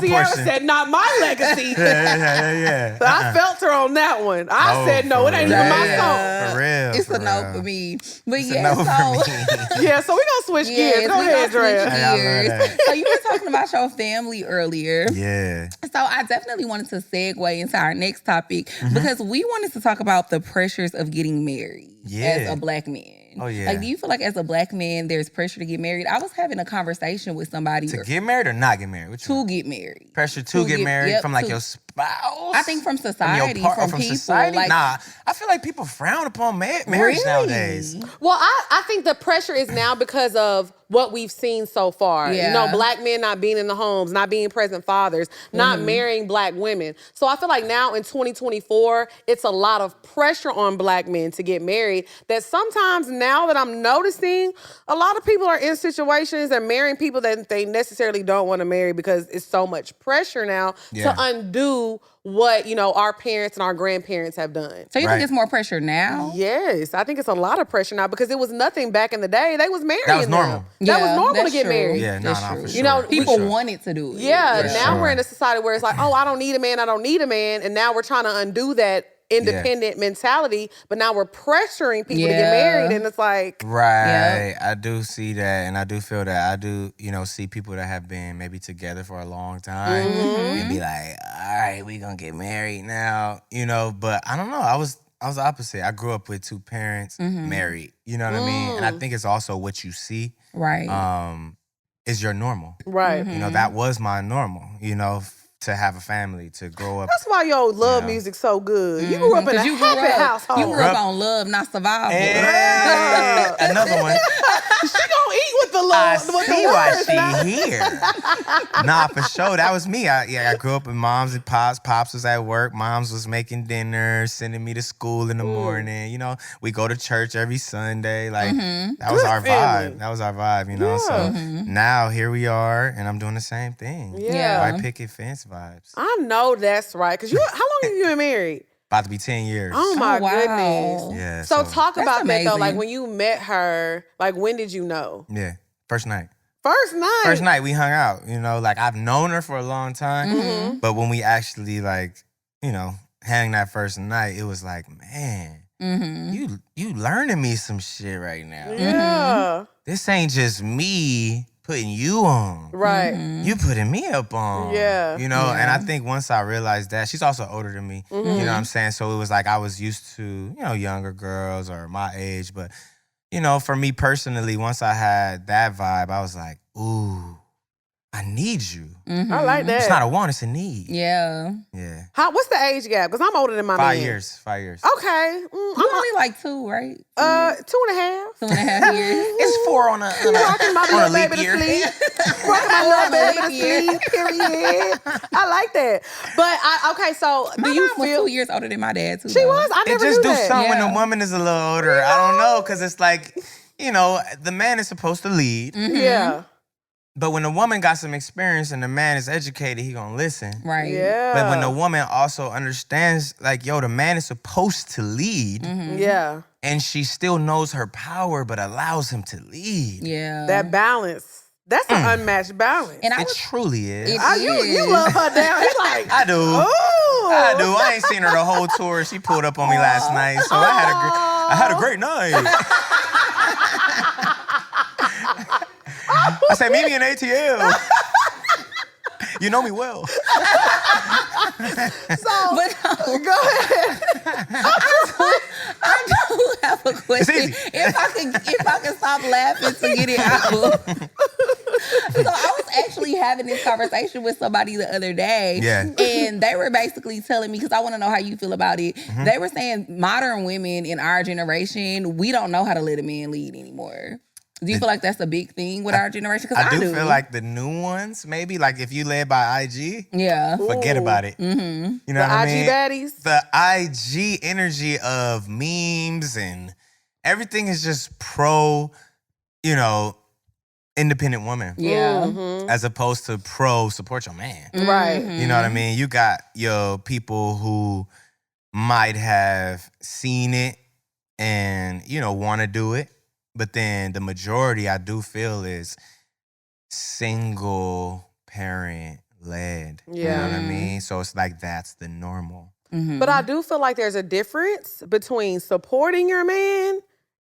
Sierra portion. said, not my legacy. Yeah. I felt her on that one. I said, no, it ain't even my song. For real. It's a no for me. But It's a no for me. Yeah, so we're going to switch gears. Go ahead, Drea. So you were talking about your family earlier. Yeah. So I definitely wanted to segue into our next topic because we wanted to talk about the pressures of getting married as a Black man. Oh, yeah. Like, do you feel like as a Black man, there's pressure to get married? I was having a conversation with somebody. To get married or not get married? To get married. Pressure to get married from like your spouse? I think from society, from people. Society? Like, nah, I feel like people frown upon marriage nowadays. Well, I think the pressure is now because of what we've seen so far. Yeah. You know, Black men not being in the homes, not being present fathers, not marrying Black women. So I feel like now in 2024, it's a lot of pressure on Black men to get married that sometimes now that I'm noticing, a lot of people are in situations and marrying people that they necessarily don't want to marry because it's so much pressure now to undo what, you know, our parents and our grandparents have done. So you think it's more pressure now? Yes, I think it's a lot of pressure now because it was nothing back in the day. They was marrying That was normal. That was normal to get true. married. Yeah, That's no, true. for sure. You know, people wanted to do it. Yeah, For now sure. we're in a society where it's like, oh, I don't need a man, I don't need a man. And now we're trying to undo that independent mentality, but now we're pressuring people to get married. And it's like... Right. I do see that and I do feel that. I do, you know, see people that have been maybe together for a long time and be like, all right, we gonna get married now, you know, but I don't know. I was the opposite. I grew up with 2 parents married, you know what I mean? And I think it's also what you see. Right. Is your normal. Right. You know, that was my normal, you know, to have a family, to grow up. That's why your love music so good. You grew up in a happy household. You grew up on love, not survival. Yeah. Another one. She gonna eat with the love. I see why she here. Nah, for sure. That was me. I grew up with moms and pops. Pops was at work. Moms was making dinner, sending me to school in the morning. You know, we go to church every Sunday. Like, that was our vibe. That was our vibe, you know? So now here we are, and I'm doing the same thing. Yeah. White picket fence vibes. I know that's right. Because how long have you been married? About to be 10 years. Oh my wow. goodness. Yeah. So talk about that though. amazing. Like when you met her, like when did you know? Yeah. First night. First night. First night we hung out. You know, like I've known her for a long time, Mm-hmm. but when we actually like, you know, hang that first night, it was like, man, you learning me some shit right now. Yeah. This ain't just me putting you on. Right. You putting me up on. Yeah. You know, and I think once I realized that, she's also older than me. You know what I'm saying? So it was like I was used to, you know, younger girls or my age. But, you know, for me personally, once I had that vibe, I was like, ooh, I need you. I like that. It's not a want, it's a need. Yeah. Yeah. What's the age gap? Because I'm older than my man. 5 years. 5 years. Okay. You only like 2, right? 2.5. 2.5 years. It's 4 on a Rocking my on a little leap baby to year. sleep. Rocking my little baby to sleep. Period. I like that. But okay, so do My you mom was feel 2 years older than my dad too. she was? I It never just knew do that. something when Yeah. the woman is a little older. I don't know, because it's like, you know, the man is supposed to lead. Yeah. But when the woman got some experience and the man is educated, he gonna listen. Right. Yeah. But when the woman also understands, like, yo, the man is supposed to lead, Yeah. and she still knows her power, but allows him to lead. Yeah. That balance. That's an unmatched balance. and I It was truly is. It- You love her down. He's like, I do. ooh. I do. I ain't seen her the whole tour. She pulled up on me last night, so I had a great night. I said, meet me in ATL. You know me well. So but go ahead. I do have a question. easy. If I can stop laughing to get it out. So I was actually having this conversation with somebody the other day. Yeah. And they were basically telling me, because I want to know how you feel about it. They were saying modern women in our generation, we don't know how to let a man lead anymore. Do you feel like that's a big thing with our generation? Because I do feel like the new ones, maybe, like if you led by IG, yeah. forget about it. You know what I mean? IG baddies. The IG energy of memes and everything is just pro, you know, independent woman. Yeah. As opposed to pro support your man. Right. You know what I mean? You got your people who might have seen it and, you know, want to do it. But then the majority, I do feel, is single parent led. Yeah. You know what I mean? So it's like that's the normal. But I do feel like there's a difference between supporting your man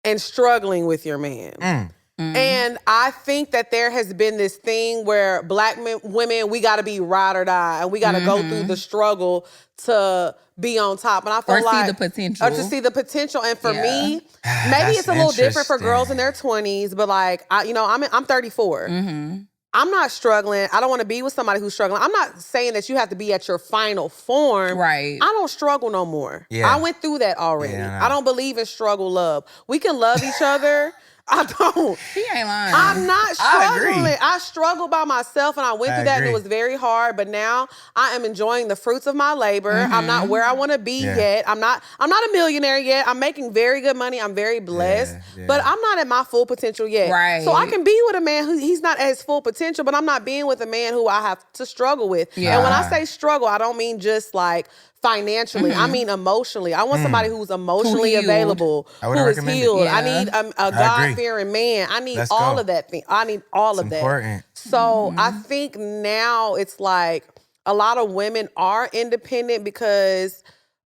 and struggling with your man. And I think that there has been this thing where black women, we got to be ride or die, and we got to go through the struggle to be on top. And I feel Or like see the potential. or to see the potential. And for Yeah. me, maybe That's it's a little different for girls in interesting. their 20s. But like, I'm 34. I'm not struggling. I don't want to be with somebody who's struggling. I'm not saying that you have to be at your final form. Right. I don't struggle no more. Yeah. I went through that already. Yeah, I know. I don't believe in struggle love. We can love each other. I don't. She ain't lying. I'm not I agree. struggling. I struggled by myself and I went I through that and agree. it was very hard. But now I am enjoying the fruits of my labor. I'm not where I want to be Yeah. yet. I'm not a millionaire yet. I'm making very good money. I'm very blessed. Yeah. But I'm not at my full potential yet. Right. So I can be with a man who he's not at his full potential, but I'm not being with a man who I have to struggle with. Yeah. And when I say struggle, I don't mean just like financially. I mean emotionally. I want somebody who's emotionally healed. available, I would who is recommend it. healed. I Yeah. need a agree. God-fearing man. I need Let's all go. of that thing. I need all of It's that. important. So I think now it's like a lot of women are independent because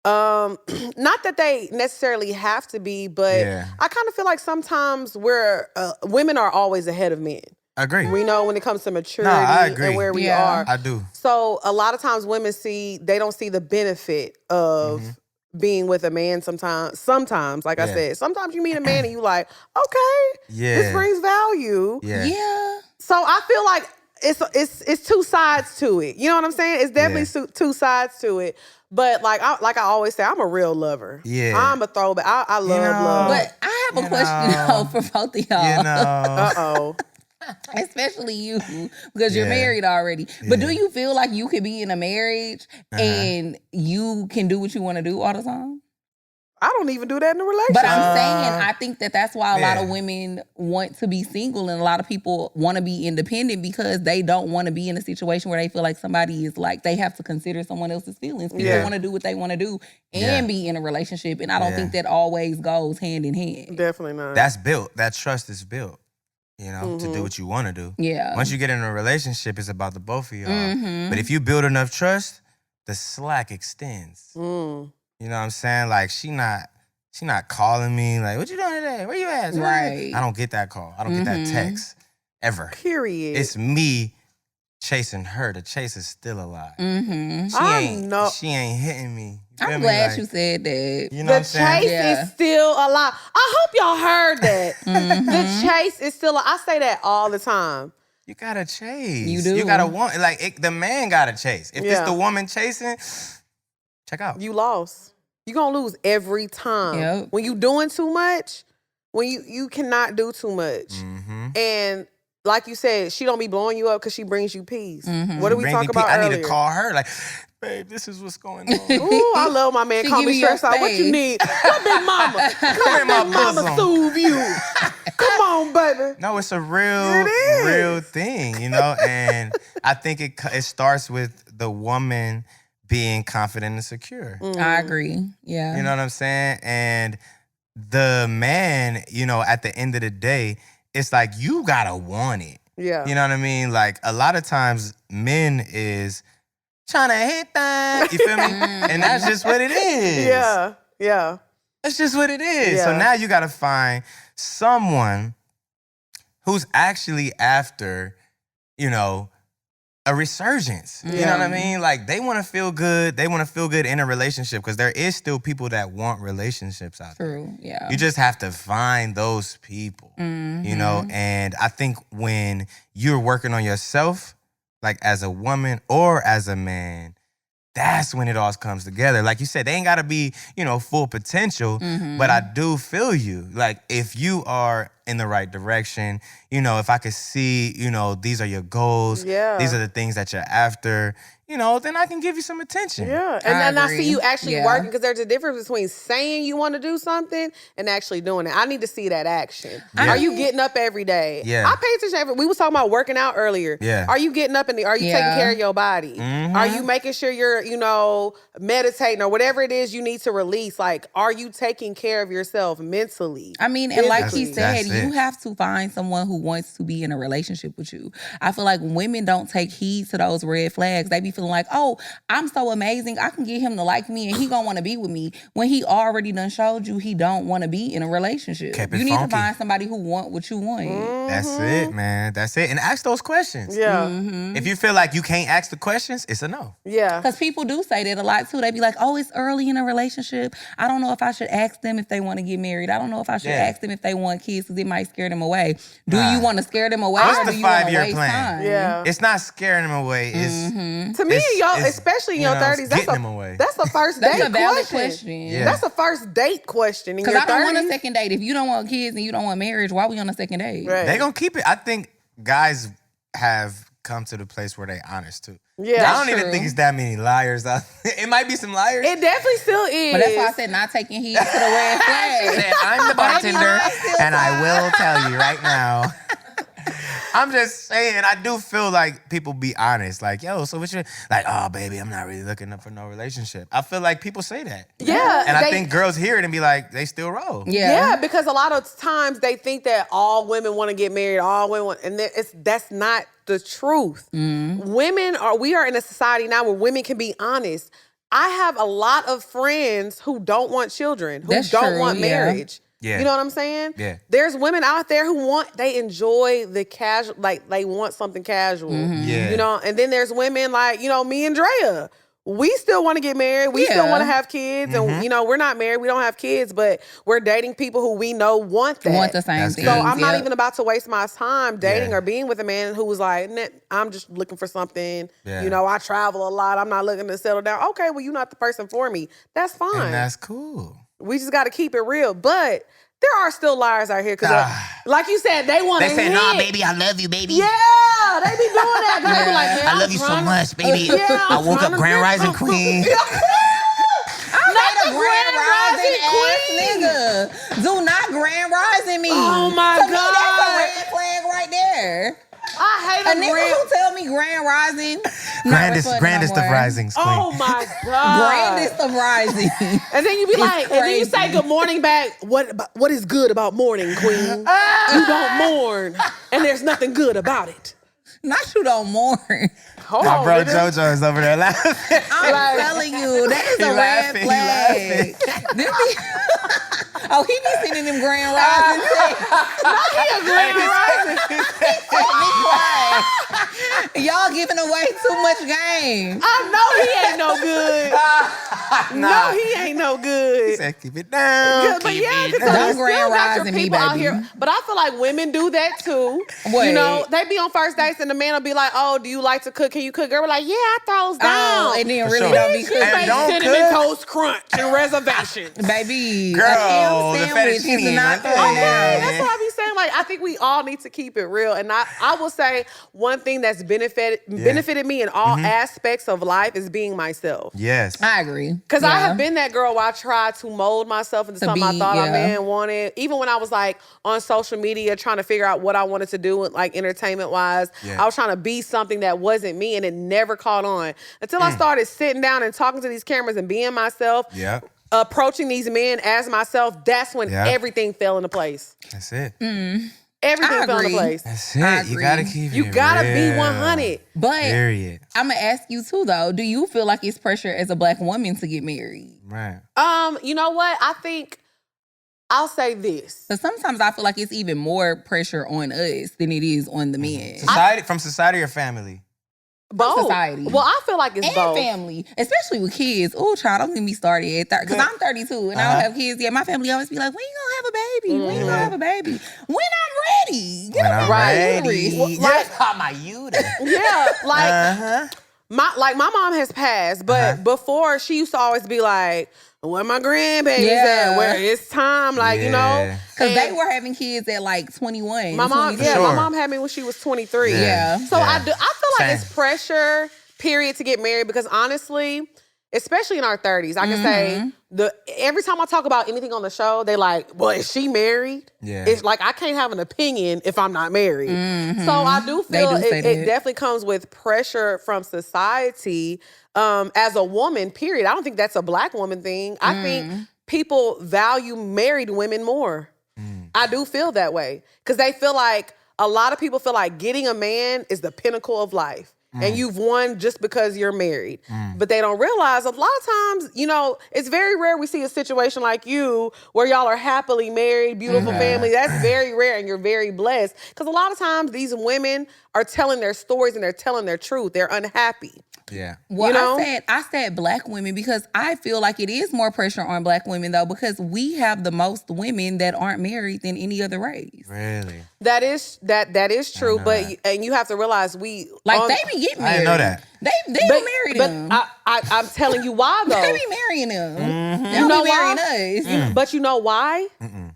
not that they necessarily have to be, but Yeah. I kind of feel like sometimes women are always ahead of men. I agree. We know when it comes to maturity I agree. and where we Yeah. are. I do. So a lot of times women they don't see the benefit of being with a man sometimes, like I Yeah. said, sometimes you meet a man and you like, okay, this Yeah. brings value. Yeah. Yeah. So I feel like it's two sides to it. You know what I'm saying? It's definitely two sides to it. But like I always say, I'm a real lover. Yeah. I'm a throwback. I love know, love. But I have a You question know. though for both of y'all. You know. Uh-oh. Especially you, because you're Yeah. married already. But Yeah. do you feel like you could be in a marriage and you can do what you want to do all the time? I don't even do that in a relationship. But I'm saying, I think that's why a lot of women want to be single and a lot of people want to be independent because they don't want to be in a situation where they feel like somebody is like, they have to consider someone else's feelings. People want to do what they want to do and be in a relationship. And I don't think that always goes hand in hand. Definitely not. That's built. That trust is built, you know, to do what you want to do. Yeah. Once you get in a relationship, it's about the both of y'all. But if you build enough trust, the slack extends. You know what I'm saying? Like, she not calling me like, what you doing today? Where you at? Right. I don't get that call. I don't get that text ever. Period. It's me chasing her. The chase is still alive. She ain't hitting me. I'm glad you said that. You know what I'm saying? The chase is still alive. I hope y'all heard that. The chase is still alive. I say that all the time. You gotta chase. You do. You gotta want, like, the man gotta chase. If it's the woman chasing, check out. You lost. You're gonna lose every time. Yep. When you doing too much, when you cannot do too much. And like you said, she don't be blowing you up because she brings you peace. What did we talk about earlier? I need to call her, like, babe, this is what's going on. Ooh, I love my man. Call me stressed out. What you need? Come big mama. Come in my mama soothe you. Come on, baby. No, it's a real thing, you know? And I think it starts with the woman being confident and secure. I agree. Yeah. You know what I'm saying? And the man, you know, at the end of the day, it's like you gotta want it. Yeah. You know what I mean? Like, a lot of times men is trying to hit that, you feel me? And that's just what it is. Yeah. That's just what it is. Yeah. So now you gotta find someone who's actually after, you know, a resurgence. You know what I mean? Like, they want to feel good. They want to feel good in a relationship because there is still people that want relationships out there. True, yeah. You just have to find those people, you know? And I think when you're working on yourself, like as a woman or as a man, that's when it all comes together. Like you said, they ain't got to be, you know, full potential, but I do feel you. Like, if you are in the right direction, you know, if I could see, you know, these are your goals, these are the things that you're after, you know, then I can give you some attention. Yeah. And then I see you actually working, because there's a difference between saying you want to do something and actually doing it. I need to see that action. Are you getting up every day? Yeah. I pay attention. We was talking about working out earlier. Yeah. Are you getting up and are you taking care of your body? Are you making sure you're, you know, meditating or whatever it is you need to release? Like, are you taking care of yourself mentally? I mean, and like he said, you have to find someone who wants to be in a relationship with you. I feel like women don't take heed to those red flags. They be feeling like, oh, I'm so amazing, I can get him to like me and he gonna want to be with me, when he already done showed you he don't want to be in a relationship. You need to find somebody who want what you want. That's it, man. That's it. And ask those questions. Yeah. If you feel like you can't ask the questions, it's a no. Yeah. Because people do say that a lot too. They be like, oh, it's early in a relationship. I don't know if I should ask them if they want to get married. I don't know if I should ask them if they want kids because it might scare them away. Do you want to scare them away or do you want to waste time? Yeah. It's not scaring them away. It's to me, y'all, especially in your 30s, that's a first date That's a valid question. Yeah. That's a first date question in your 30s. Because I don't want a second date. If you don't want kids and you don't want marriage, why are we on a second date? Right. They gonna keep it. I think guys have come to the place where they honest too. Yeah, I don't even think it's that many liars out there. It might be some liars. It definitely still is. But that's why I said not taking heed to the red flags. I'm the bartender, and I will tell you right now. I'm just saying, I do feel like people be honest. Like, yo, so what you like? Oh, baby, I'm not really looking up for no relationship. I feel like people say that. Yeah. And I think girls hear it and be like, they still roll. Yeah, because a lot of times they think that all women want to get married, and that's not the truth. We are in a society now where women can be honest. I have a lot of friends who don't want children, who don't want marriage. Yeah. You know what I'm saying? Yeah. There's women out there who they enjoy the casual, like they want something casual. Yeah. You know, and then there's women like, you know, me and Drea. We still want to get married. We still want to have kids. And, you know, we're not married. We don't have kids, but we're dating people who we know want that. Want the same thing. So I'm not even about to waste my time dating or being with a man who was like, I'm just looking for something. Yeah. You know, I travel a lot. I'm not looking to settle down. Okay, well, you're not the person for me. That's fine. And that's cool. We just got to keep it real. But there are still liars out here because, like you said, they want to hit. They say, nah, baby, I love you, baby. Yeah, they be doing that. They be like, I love you so much, baby. I woke up Grand Rising Queen. I made a Grand Rising nigga. Do not grand rising me. Oh my to God. Me, that's a red flag right there. I hate a nigga who tell me grand rising. Grandest of risings, queen. Oh my God. Grandest of rising. And then you be like, crazy. and then you say good morning back. What is good about mourning, queen? You don't mourn, and there's nothing good about it. Not you don't mourn. My bro JoJo is over there laughing. I'm telling you, that is a red flag. Oh, he be sending them grand rising texts. Not he a grand rising. Be quiet. Y'all giving away too much game. I know he ain't no good. No, he ain't no good. He said, keep it down. But yeah, because Don't you still grand got your rising me, people out baby. here. But I feel like women do that too. Wait. You know, they be on first dates and the man will be like, "Oh, do you like to cook? Can you cook?" Girl, be like, "Yeah, I throws down." Oh, and then For really sure. don't be She cooking. makes don't cinnamon cook. toast crunch and reservations. Baby, Girl, a the ham sandwich is fettuccine not right there. throwing Okay, down. that's what I be saying. Like, I think we all need to keep it real. And I will say one thing that's benefited me in all aspects of life is being myself. Yes. I agree. Because I have been that girl where I tried to mold myself into something I thought a yeah. man wanted. Even when I was like on social media trying to figure out what I wanted to do, like entertainment wise, Yeah. I was trying to be something that wasn't me, and it never caught on until I started sitting down and talking to these cameras and being myself. Yeah. Approaching these men as myself. That's when everything fell into place. That's it. Everything I fell into agree. place. That's I it. You agree. gotta keep it You gotta be real. 100. But Period. I'm gonna ask you too, though. Do you feel like it's pressure as a black woman to get married? Right. You know what? I think I'll say this. Because sometimes I feel like it's even more pressure on us than it is on the men. From society or family? Both. Society. Well, I feel like it's And both. family, especially with kids. Oh, child, don't get me started at 30. Because I'm 32 and I don't have kids yet. My family always be like, when you gonna have a baby? When you gonna have a baby? When I'm ready. Get When up I'm my ready. uterus. My uterus. Yeah, like my mom has passed, but before she used to always be like, "Where my grandbabies at? Where it's time?" Like you know, because they were having kids at like 21. my mom, 22. my mom had me when she was 23. Yeah. So I feel like Same. it's pressure, period, to get married because honestly, especially in our 30s, I can say every time I talk about anything on the show, they like, well, is she married? Yeah. It's like I can't have an opinion if I'm not married. So I do feel it definitely comes with pressure from society as a woman, period. I don't think that's a black woman thing. I think people value married women more. I do feel that way because they feel like a lot of people feel like getting a man is the pinnacle of life. And you've won just because you're married. But they don't realize a lot of times, you know, it's very rare we see a situation like you where y'all are happily married, beautiful family. That's very rare and you're very blessed. Because a lot of times these women are telling their stories and they're telling their truth. They're unhappy. Yeah. Well, You know? I said black women because I feel like it is more pressure on black women though because we have the most women that aren't married than any other race. Really? That is true, but and you have to realize they be getting married. I didn't know that. They will marry them. But I'm telling you why though. They be marrying them. They You don't know be marrying us. But you know why?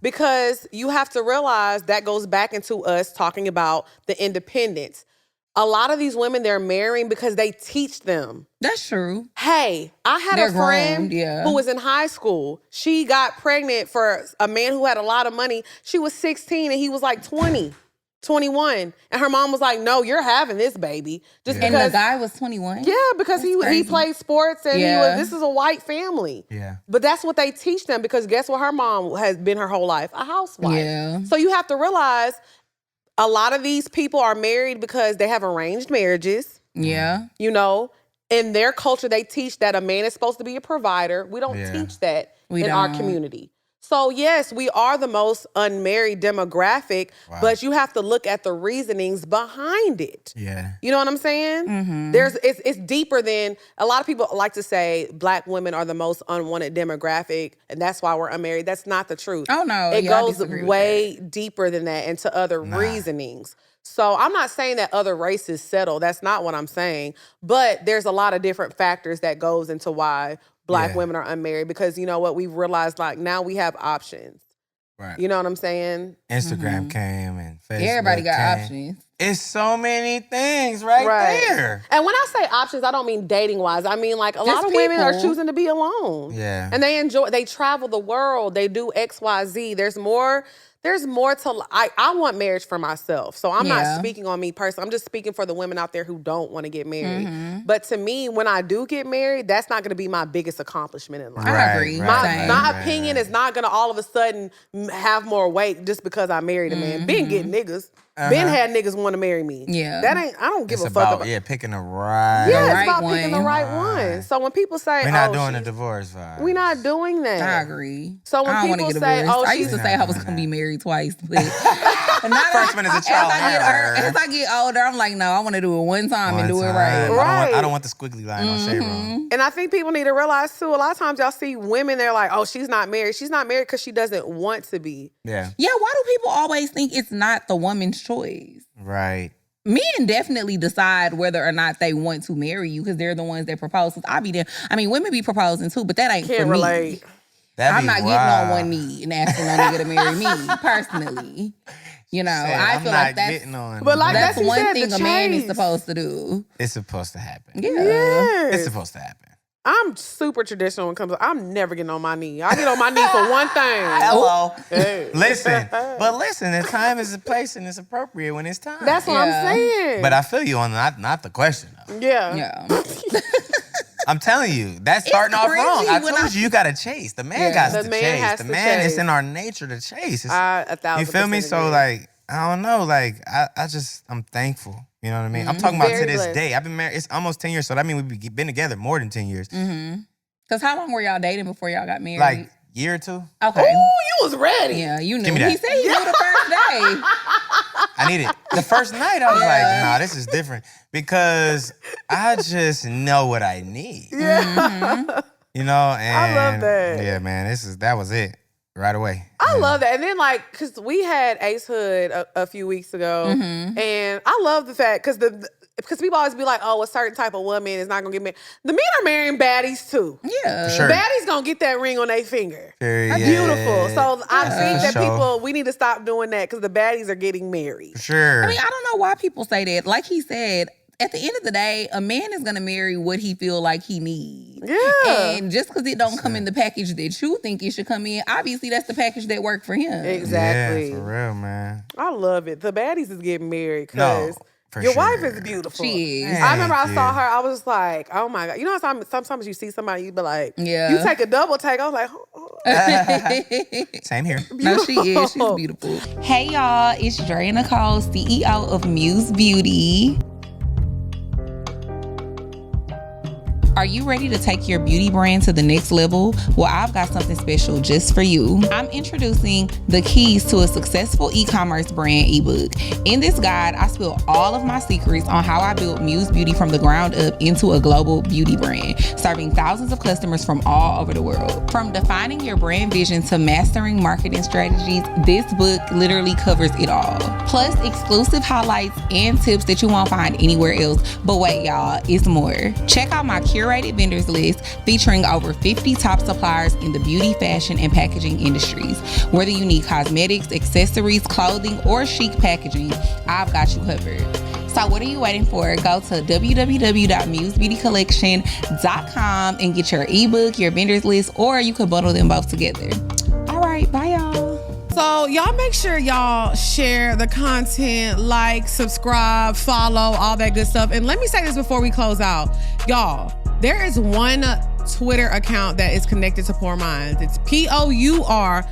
Because you have to realize that goes back into us talking about the independence. A lot of these women, they're marrying because they teach them. That's true. Hey, I had They're a friend grown, who was in high school. She got pregnant for a man who had a lot of money. She was 16 and he was like 20, 21. And her mom was like, no, you're having this baby. Just And the because, guy was 21? yeah, because he crazy. played sports and this is a white family. Yeah. But that's what they teach them because guess what her mom has been her whole life? A housewife. Yeah. So you have to realize a lot of these people are married because they have arranged marriages. Yeah. You know, in their culture, they teach that a man is supposed to be a provider. We don't teach that in our community. So yes, we are the most unmarried demographic, but you have to look at the reasonings behind it. Yeah. You know what I'm saying? It's deeper than a lot of people like to say black women are the most unwanted demographic and that's why we're unmarried. That's not the truth. Oh, no. It I goes disagree with way deeper than that into other reasonings. So I'm not saying that other races settle. That's not what I'm saying. But there's a lot of different factors that goes into why black women are unmarried because you know what? We've realized like now we have options. Right. You know what I'm saying? Instagram came and Facebook Everybody got came. options. It's so many things right there. And when I say options, I don't mean dating wise. I mean like a lot of women are choosing to be alone. Yeah. And they travel the world. They do XYZ. There's more to, I want marriage for myself. So I'm not speaking on me personally. I'm just speaking for the women out there who don't want to get married. But to me, when I do get married, that's not going to be my biggest accomplishment in life. I agree. My opinion is not going to all of a sudden have more weight just because I married a man. Ben get niggas. Ben had niggas want to marry me. Yeah. I don't give a fuck about. Yeah, picking the right. Yeah, it's about picking the right one. So when people say, we're not doing a divorce vibe. We're not doing that. I agree. So when people say, I used to say I was going to be married twice, but first one is a trial and error. As I get older, I'm like, no, I want to do it one time and do it right. I don't want the squiggly line on shade room. And I think people need to realize too, a lot of times y'all see women, they're like, oh, she's not married. She's not married because she doesn't want to be. Yeah. Yeah, why do people always think it's not the woman's choice? Right. Men definitely decide whether or not they want to marry you because they're the ones that propose. I be there. I mean, women be proposing too, but that ain't for me. I'm not getting on one knee and asking no nigga to marry me personally. You know, I feel like that's one thing a man is supposed to do. It's supposed to happen. Yeah. It's supposed to happen. I'm super traditional when it comes to, I'm never getting on my knee. I get on my knee for one thing. Hello. Hey. Listen, the time is the place and it's appropriate when it's time. That's what I'm saying. But I feel you on not the question though. Yeah. I'm telling you, that's starting off wrong. I told you gotta chase. The man got to chase. The man is in our nature to chase. You feel me? So like, I don't know. Like, I'm thankful. You know what I mean? I'm talking about to this day. I've been married. It's almost 10 years. So that means we've been together more than 10 years. Because how long were y'all dating before y'all got married? Like year or two. Okay. Ooh, you was ready. Yeah, you knew. Give me that. He said he knew the first day. I need it. The first night, I was like, nah, this is different. Because I just know what I need. Yeah. You know? And I love that. Yeah, man. That was it. Right away. I love that. And then like, cause we had Ace Hood a few weeks ago. And I love the fact, because people always be like, oh, a certain type of woman is not gonna get married. The men are marrying baddies too. Yeah. For sure. Baddies gonna get that ring on their finger. Period. Beautiful. So I think that we need to stop doing that because the baddies are getting married. For sure. I mean, I don't know why people say that. Like he said, at the end of the day, a man is going to marry what he feel like he needs. Yeah. And just because it don't come in the package that you think it should come in, obviously that's the package that worked for him. Exactly. Yeah, for real, man. I love it. The baddies is getting married because your wife is beautiful. She is. I remember I saw her, I was like, oh my God. You know how sometimes you see somebody, you be like, yeah. You take a double take. I was like, Same here. Beautiful. No, she is. She's beautiful. Hey, y'all. It's Dre Nicole, CEO of Muse Beauty. Are you ready to take your beauty brand to the next level? Well, I've got something special just for you. I'm introducing the keys to a successful e-commerce brand ebook. In this guide, I spill all of my secrets on how I built Muse Beauty from the ground up into a global beauty brand, serving thousands of customers from all over the world. From defining your brand vision to mastering marketing strategies, this book literally covers it all. Plus, exclusive highlights and tips that you won't find anywhere else. But wait, y'all, it's more. Check out my curated vendors list featuring over 50 top suppliers in the beauty, fashion, and packaging industries. Whether you need cosmetics, accessories, clothing, or chic packaging, I've got you covered. So what are you waiting for? Go to www.musebeautycollection.com and get your ebook, your vendors list, or you can bundle them both together. All right, bye y'all. So y'all make sure y'all share the content, like, subscribe, follow, all that good stuff. And let me say this before we close out. Y'all, there is one Twitter account that is connected to Pour Minds. It's POUR_MINDS.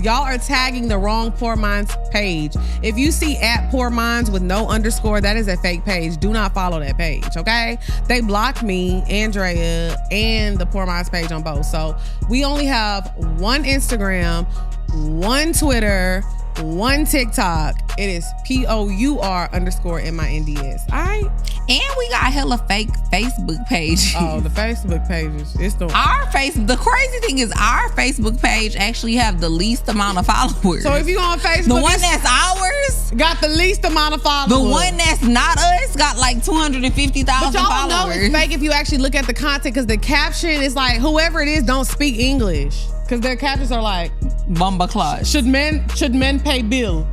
Y'all are tagging the wrong Pour Minds page. If you see @Pour Minds with no underscore, that is a fake page. Do not follow that page, okay? They blocked me, Andrea, and the Pour Minds page on both. So we only have one Instagram, one Twitter, one TikTok. It is POUR_MINDS. All right. And we got hella fake Facebook pages. Oh, the Facebook pages. The crazy thing is our Facebook page actually have the least amount of followers. So if you go on Facebook, the one that's ours got the least amount of followers. The one that's not us got like 250,000 followers. But y'all know it's fake if you actually look at the content because the caption is like, whoever it is don't speak English. Because their captions are like, Bomba clots. should men pay bill?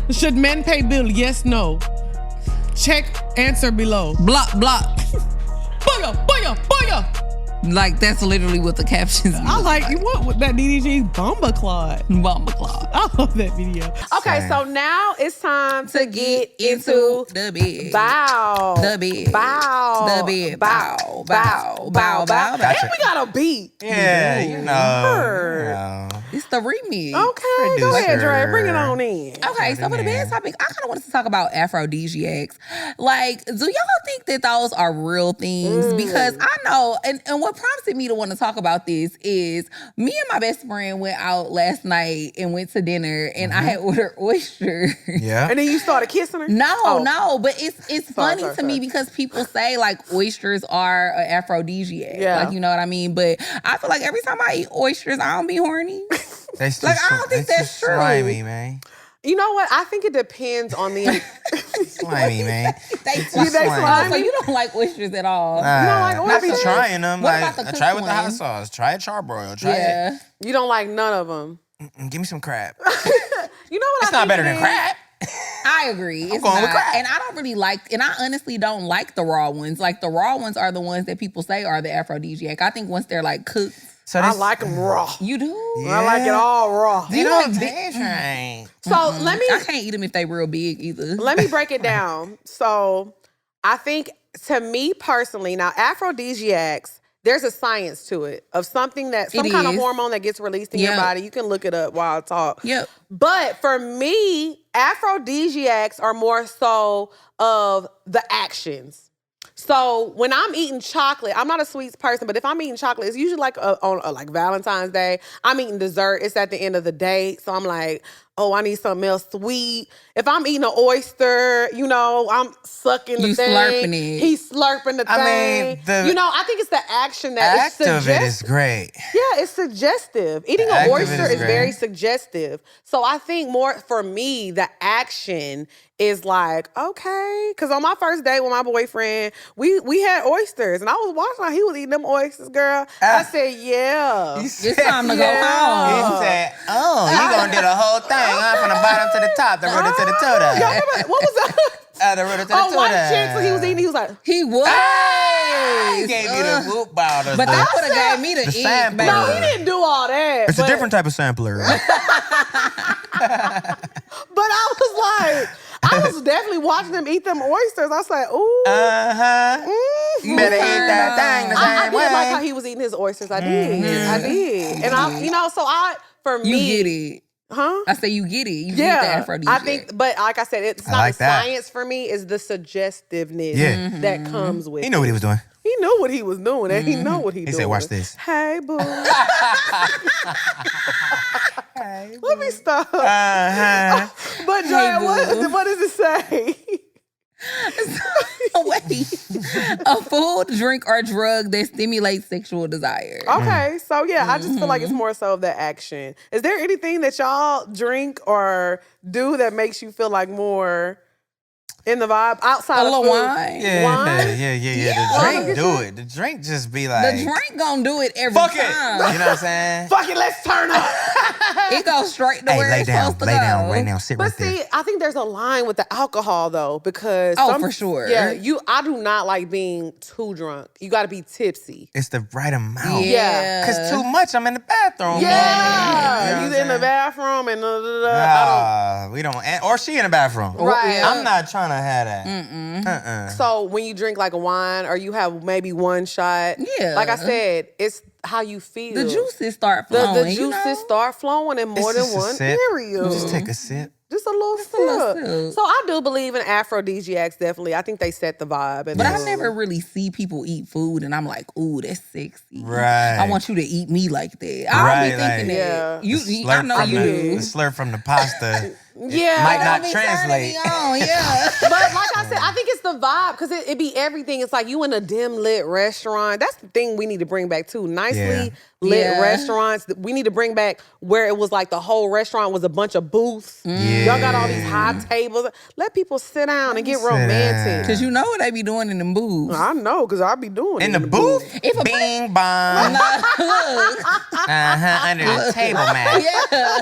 Should men pay bill? Yes, no. Check answer below. Block. Booyah, booyah, booyah. Like, that's literally what the captions be. I like you want with that DDG Bomba Clot. Bomba clot. I love that video. Okay, so now it's time to get into the bed. bow. The bed. Bow. The bed. Bow. Bow. Bow. Bow. Gotcha. And we got a beat. Yeah, you know. Word. It's the remix. Okay, go ahead, Dre. Bring it on in. Okay, so for the best topic, I kind of wanted to talk about aphrodisiacs. Like, do y'all think that those are real things? Because I know, and what prompted me to want to talk about this is me and my best friend went out last night and went to dinner, and I had ordered oysters. Yeah. And then you started kissing her? No, but it's funny to me sorry. because people say like oysters are an aphrodisiac. Yeah. Like, you know what I mean? But I feel like every time I eat oysters, I don't be horny. They just, Like, I don't think that's true. Slimy, man. You know what? I think it depends on the... Slimy, man. They slimy. slimy. So you don't like oysters at all. like Not oysters? for trying them. What Like, about the try it cooked with the hot ones? sauce. Try it charbroiled. Try Yeah. You don't like none of them. it. Give me some crab. You know what It's I not think better it than is? crab. I agree. It's going with not. crab. And I don't really like, and I honestly don't like the raw ones. Like, the raw ones are the ones that people say are the aphrodisiac. I think once they're like cooked, So I this, like them raw. you do. I like it all raw. You You know, like big- right. So let I me can't eat them if they real big either. let me break it down. So I think to me personally, now aphrodisiacs, there's a science to it of something that some It kind of is. hormone that gets released in your Yep. body. You can look it up while I talk. Yep. But for me, aphrodisiacs are more so of the actions. So when I'm eating chocolate, I'm not a sweets person, but if I'm eating chocolate, it's usually like on like Valentine's Day. I'm eating dessert. It's at the end of the day. So I'm like, oh, I need something else sweet. If I'm eating an oyster, you know, I'm sucking the You thing. slurping it. He's slurping the I thing. mean, the you know, I think it's the action that act is of it is suggestive. great. Yeah, it's suggestive. Eating The an act of it oyster is is great. very suggestive. So I think more for me, the action is like, okay. Because on my first date with my boyfriend, we had oysters. And I was watching how he was eating them oysters, girl. I said, yeah. It's time to go Yeah. home. He said, oh, you gonna do the whole thing, huh? From the bottom to the top, the rooter to the Y'all tutor. remember, what was that? The rooter to the Oh, tutor. white chicks when he was eating, he was like, He was. He gave you the whoop bottle. But that would have gave me the ick, sampler. baby. no, he didn't do all that. It's a but- different type of sampler. But I was like, I was definitely watching them eat them oysters. I was like, ooh. You better eat that thing the same I way. did like how he was eating his oysters. I did. I did. And I, you know, so for You me. get it. Huh? I say you get it. You get the Yeah. aphrodisiac. I think, but like I said, it's not like the that. science for me, it's the suggestiveness Yeah. that comes with He knew what he was doing. He knew what he was doing, and he know what he He doing. said, watch this. Hey, boo. Let me stop. Uh-huh. But Dre, Hey, boo. what does it say? Wait. A food, drink, or drug that stimulates sexual desire. Okay, so yeah, I just feel like it's more so of the action. Is there anything that y'all drink or do that makes you feel like more in the vibe outside A of little food? wine. Yeah, Wine? yeah. Yeah. The drink Wine. do it. The drink just be The like, drink gonna do it every fuck it. time. You know what I'm saying? Fuck it, let's turn up. It goes straight to Hey, where lay it's down, supposed to lay go. down right now. Sit But right there. see, I think there's a line with the alcohol though, because Oh, for sure. Yeah, I do not like being too drunk. You got to be tipsy. It's the right amount. Yeah. Cause too much, I'm in the bathroom. Yeah, You know you in the bathroom and I we don't. Or she in the bathroom. Right. I'm not trying to have that. don't. So when you drink like a wine or you have maybe one shot, Yeah. like I said, it's how you feel. The juices start The flowing. juices you know? start flowing in more It's than just a one sip. area. Just take a sip. Just a little sip. little sip. So I do believe in aphrodisiacs, definitely. I think they set the vibe. And But I never really see people eat food and I'm like, ooh, that's sexy. Right. I want you to eat me like that. I'll Right, be thinking like- Yeah. that. You, The I slurp know from you the do. slurp from the pasta. Yeah. might not translate. Yeah. But like I said, I think it's the vibe because it be everything. It's like you in a dim lit restaurant. That's the thing we need to bring back too. Nicely lit restaurants. We need to bring back where it was like the whole restaurant was a bunch of booths. Y'all got all these high tables. Let people sit down and get romantic. Because you know what they be doing in the booths. I know, because I be doing In it. the booth? If a Bing bong. Under the table mat.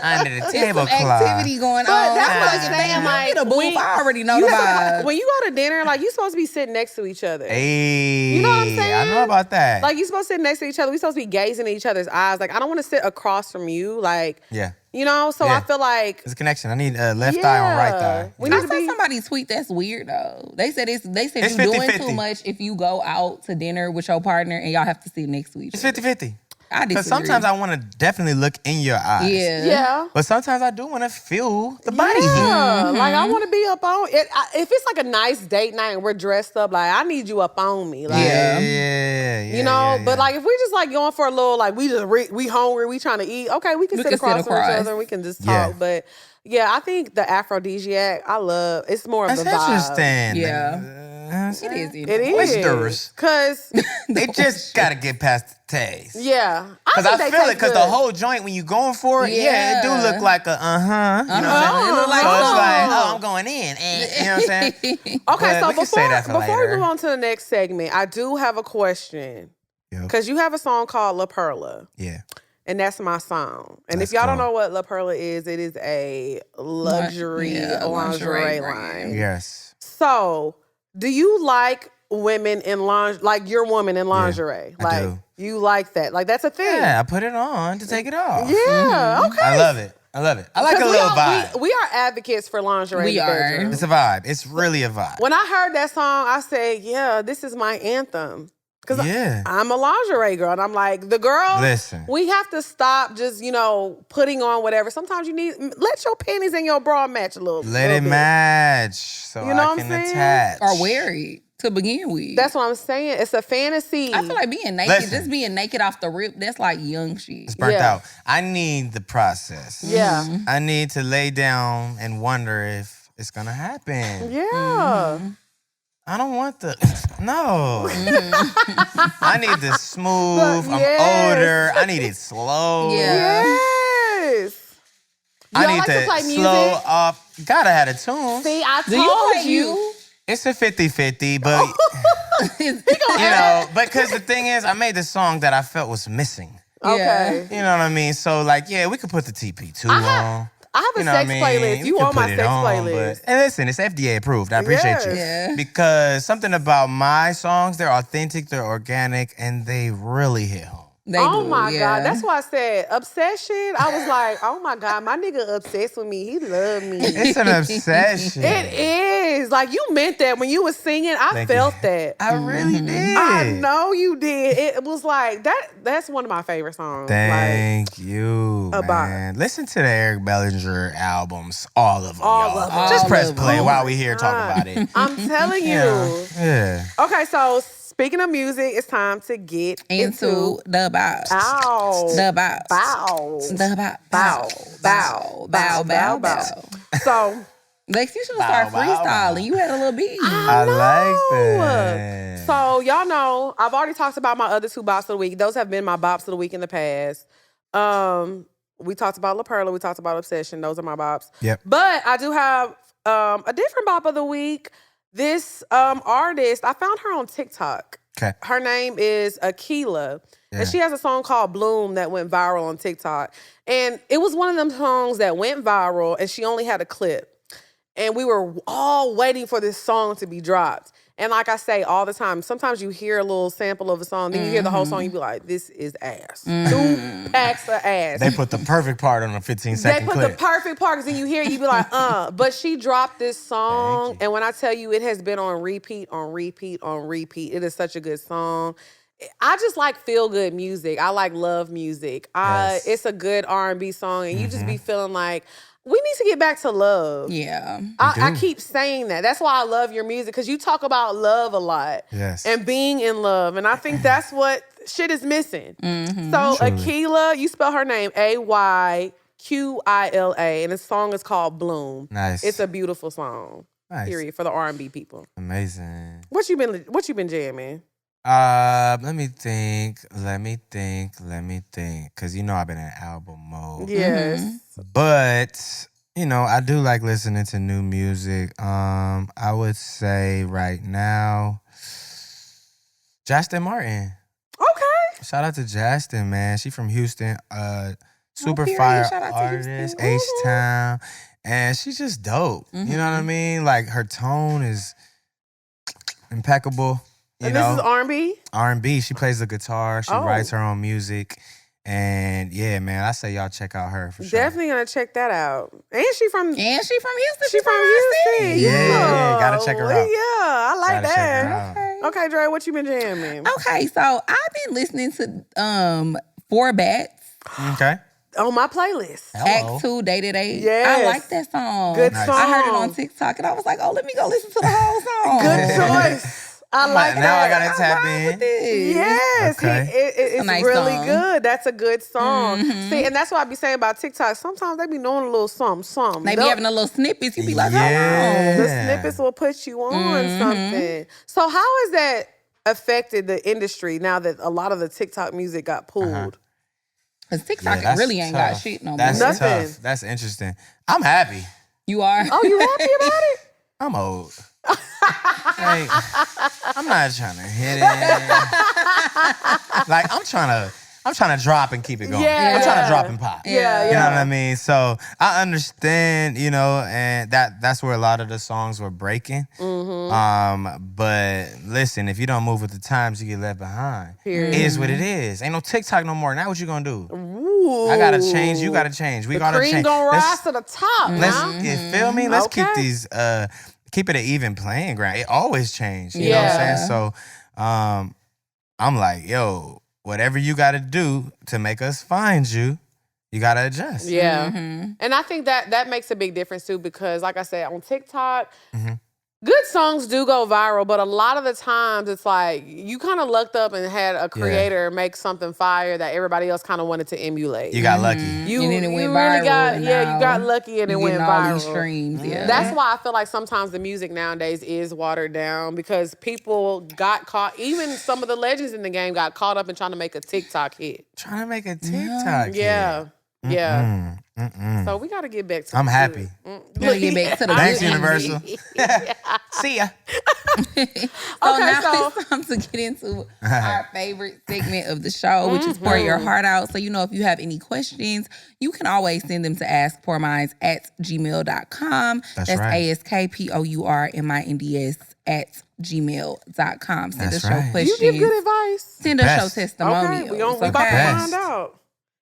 Under the It's tablecloth. some activity going on. that's what I'm If saying, they like, get a booth, when- I already know the vibe. When you go to dinner, like you supposed to be sitting next to each other. Hey, You know what I'm saying? I know about that. Like you supposed to sit next to each other. We supposed to be gazing at each other's eyes. Like I don't want to sit across from you. Like yeah. you know. So Yeah. I feel like It's a connection. I need left eye on right thigh. We I need to saw be. somebody tweet that's weird though. They said It's you doing 50-50. too much if you go out to dinner with your partner and y'all have to sit next to each It's other. 50-50. I disagree. Because sometimes I want to definitely look in your eyes. Yeah. But sometimes I do want to feel the body heat. Yeah, like I want to be up on it. If it's like a nice date night and we're dressed up, like I need you up on me. Like, Yeah. you know. But like if we just like going for a little, like we just we hungry, we trying to eat. Okay, we can sit across from each other and we can just talk. Yeah. But yeah, I think the Aphrodisiac, I love. It's more of That's the vibe. interesting. Yeah. It is. It is. Oysters. Cause They just got to get past the taste. yeah, Because I feel it, because the whole joint, when you going for it, it do look like a You know what I'm saying? It look like so it's some. like, oh, I'm going in. You know what I'm saying? Okay, But so we can say that for before we later. move on to the next segment, I do have a question. Yep. Because you have a song called La Perla. Yeah. And that's my song. And Let's if y'all don't go. know what La Perla is, it is a luxury lingerie line. Yes. So, do you like women in lingerie, like your woman in lingerie? I like do. you like that? Like that's a thing. Yeah, I put it on to take it off. Yeah, okay. I love it. I love it. I like a 'Cause little vibe. We are advocates for lingerie. We in the are. bedroom. It's a vibe. It's really a vibe. When I heard that song, I said, "Yeah, this is my anthem." Because Yeah. I'm a lingerie girl, and I'm like, the girl. Listen. We have to stop just putting on whatever. Sometimes you need let your panties and your bra match a little. Let little it bit. match so You know I what can I'm saying? attach. Or wear it to begin with. That's what I'm saying. It's a fantasy. I feel like being naked, Listen. just being naked off the rip, that's like young shit. It's burnt Yeah. out. I need the process. Yeah. I need to lay down and wonder if it's gonna happen. Yeah. I don't want the no. I need the smooth. I'm Yes. older. I need it slow. Yeah. Yes. I Y'all need like to to play music? slow up. Gotta have a tune. See, I Do you told play you. It's a 50-50, but you know, because the thing is, I made this song that I felt was missing. Okay. You know what I mean? So like, yeah, we could put the TP2 I on. have a You know what sex I mean? playlist. You can on my put it sex on, playlist. And listen, it's FDA approved. I appreciate you. Yes. Yeah. Because something about my songs, they're authentic, they're organic, and they really hit home. They Oh do, my yeah. God. That's why I said obsession. I was like, oh my God, my nigga obsessed with me. He love me. It's an obsession. It is. Like you meant that when you was singing. I Thank felt you. that. I really did. I know you did. It was like that's one of my favorite songs. Thank you, about- man. Listen to the Eric Bellinger albums, all of them, All y'all. of them. Just All press of play them. while we here talking about it. I'm telling you. Yeah. Okay, so speaking of music, it's time to get Into the bops. Ow. The bops. Bow. The bops. Bow. Bow. Bow, bow, bow. So Lex, you should have started Bow, bow, freestyling. bow. You had a little beat. I like that. So y'all know I've already talked about my other two bops of the week. Those have been my bops of the week in the past. We talked about La Perla. We talked about Obsession. Those are my bops. Yep. But I do have a different bop of the week. This artist, I found her on TikTok. Okay. Her name is Akila. Yeah. And she has a song called Bloom that went viral on TikTok. And it was one of them songs that went viral and she only had a clip. And we were all waiting for this song to be dropped. And like I say all the time, sometimes you hear a little sample of a song, then you hear the whole song, you be like, this is ass. 2 packs of ass. They put the perfect part on a 15-second They put clip. the perfect part, because then you hear it, you be like, But she dropped this song, Thank you. and when I tell you, it has been on repeat, on repeat, on repeat. It is such a good song. I just like feel-good music. I like love music. Yes. It's a good R&B song, and you just be feeling like, we need to get back to love. Yeah. I do. keep saying that. That's why I love your music, because you talk about love a lot. Yes. And being in love. And I think that's what shit is missing. So Truly. Akila, you spell her name A-Y-K-I-L-A. Qila, and the song is called Bloom. Nice. It's a beautiful song. Nice. Period, for the R&B people. Amazing. What you been jamming? Let me think. Cause I've been in album mode. Yes. But, I do like listening to new music. I would say right now, Justin Martin. Okay. Shout out to Justin, man. She from Houston. Super period. fire Shout out to artist, Houston. H-Town. And she's just dope. You know what I mean? Like, her tone is impeccable. And this is R&B? R&B. She plays the guitar. She writes her own music. And yeah, man, I say y'all check out her for sure. Definitely gonna check that out. And she from Houston. She from Houston. Yeah, gotta check her out. Yeah, I like Gotta check her that. out. Okay, Dre, what you been jamming? Okay, so I've been listening to Four Bats. Okay. On my playlist. Hello. Act 2, Day to Day. Yes. I like that song. Good Nice. song. I heard it on TikTok and I was like, oh, let me go listen to the whole song. Good choice. I like now that. I gotta tap in. Yes, Okay. it's nice really song. good. That's a good song. See, and that's what I be saying about TikTok. Sometimes they be knowing a little something. They be having a little snippets. You be like, Yeah. The snippets will put you on something. So how has that affected the industry now that a lot of the TikTok music got pulled? because TikTok that's really ain't tough. got shit no more. That's Nothing. tough. That's interesting. I'm happy. You are? Oh, you happy about it? I'm old. Like, I'm not trying to hit it. Like, I'm trying to drop and keep it going. Yeah. I'm trying to drop and pop. Yeah, You know what I mean? So I understand, and that's where a lot of the songs were breaking. But listen, if you don't move with the times, you get left behind. Period. It is what it is. Ain't no TikTok no more. Now what you gonna do? Ooh. I gotta change. You gotta change. We The gotta cream change. gonna rise to the top now. You feel me? Let's keep Okay. these keep it an even playing ground. It always changed. You know what I'm saying? So I'm like, yo, whatever you gotta do to make us find you, you gotta adjust. Yeah. And I think that makes a big difference too, because like I said, on TikTok, good songs do go viral, but a lot of the times it's like you kind of lucked up and had a creator make something fire that everybody else kind of wanted to emulate. You got lucky. You, And then it you went really viral, got, and you now got lucky and it You went getting all viral. these streams, yeah. That's why I feel like sometimes the music nowadays is watered down because people got caught, even some of the legends in the game got caught up in trying to make a TikTok hit. Trying to make a TikTok. Yeah. Yeah. Mm-mm. So we got to get back to I'm the happy. Gotta get back to the Thanks, good Universal. music. See ya. So now it's time to get into our favorite segment of the show, which is Pour Your Heart Out. So, if you have any questions, you can always send them to askpourminds@gmail.com. That's right. askpourminds@gmail.com. Send us your right. questions. You give good advice. Send us your Best. testimonials. Okay, we about to Best. find out.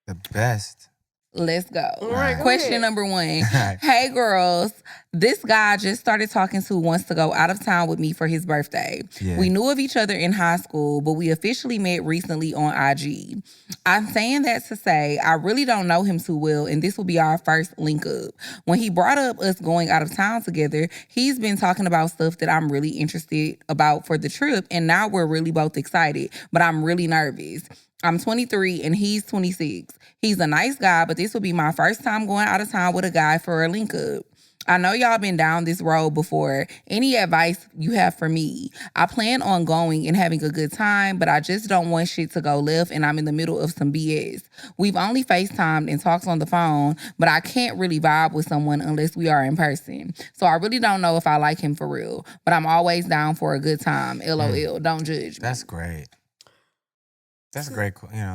The best. Let's go. right, go Question ahead. number 1. right. Hey, girls. This guy I just started talking to wants to go out of town with me for his birthday. Yeah. We knew of each other in high school, but we officially met recently on IG. I'm saying that to say I really don't know him too well, and this will be our first link up. When he brought up us going out of town together, he's been talking about stuff that I'm really interested about for the trip, and now we're really both excited, but I'm really nervous. I'm 23 and he's 26. He's a nice guy, but this will be my first time going out of town with a guy for a link up. I know y'all been down this road before. Any advice you have for me? I plan on going and having a good time, but I just don't want shit to go left and I'm in the middle of some BS. We've only FaceTimed and talked on the phone, but I can't really vibe with someone unless we are in person. So I really don't know if I like him for real, but I'm always down for a good time. LOL. Don't judge me. That's great. That's great.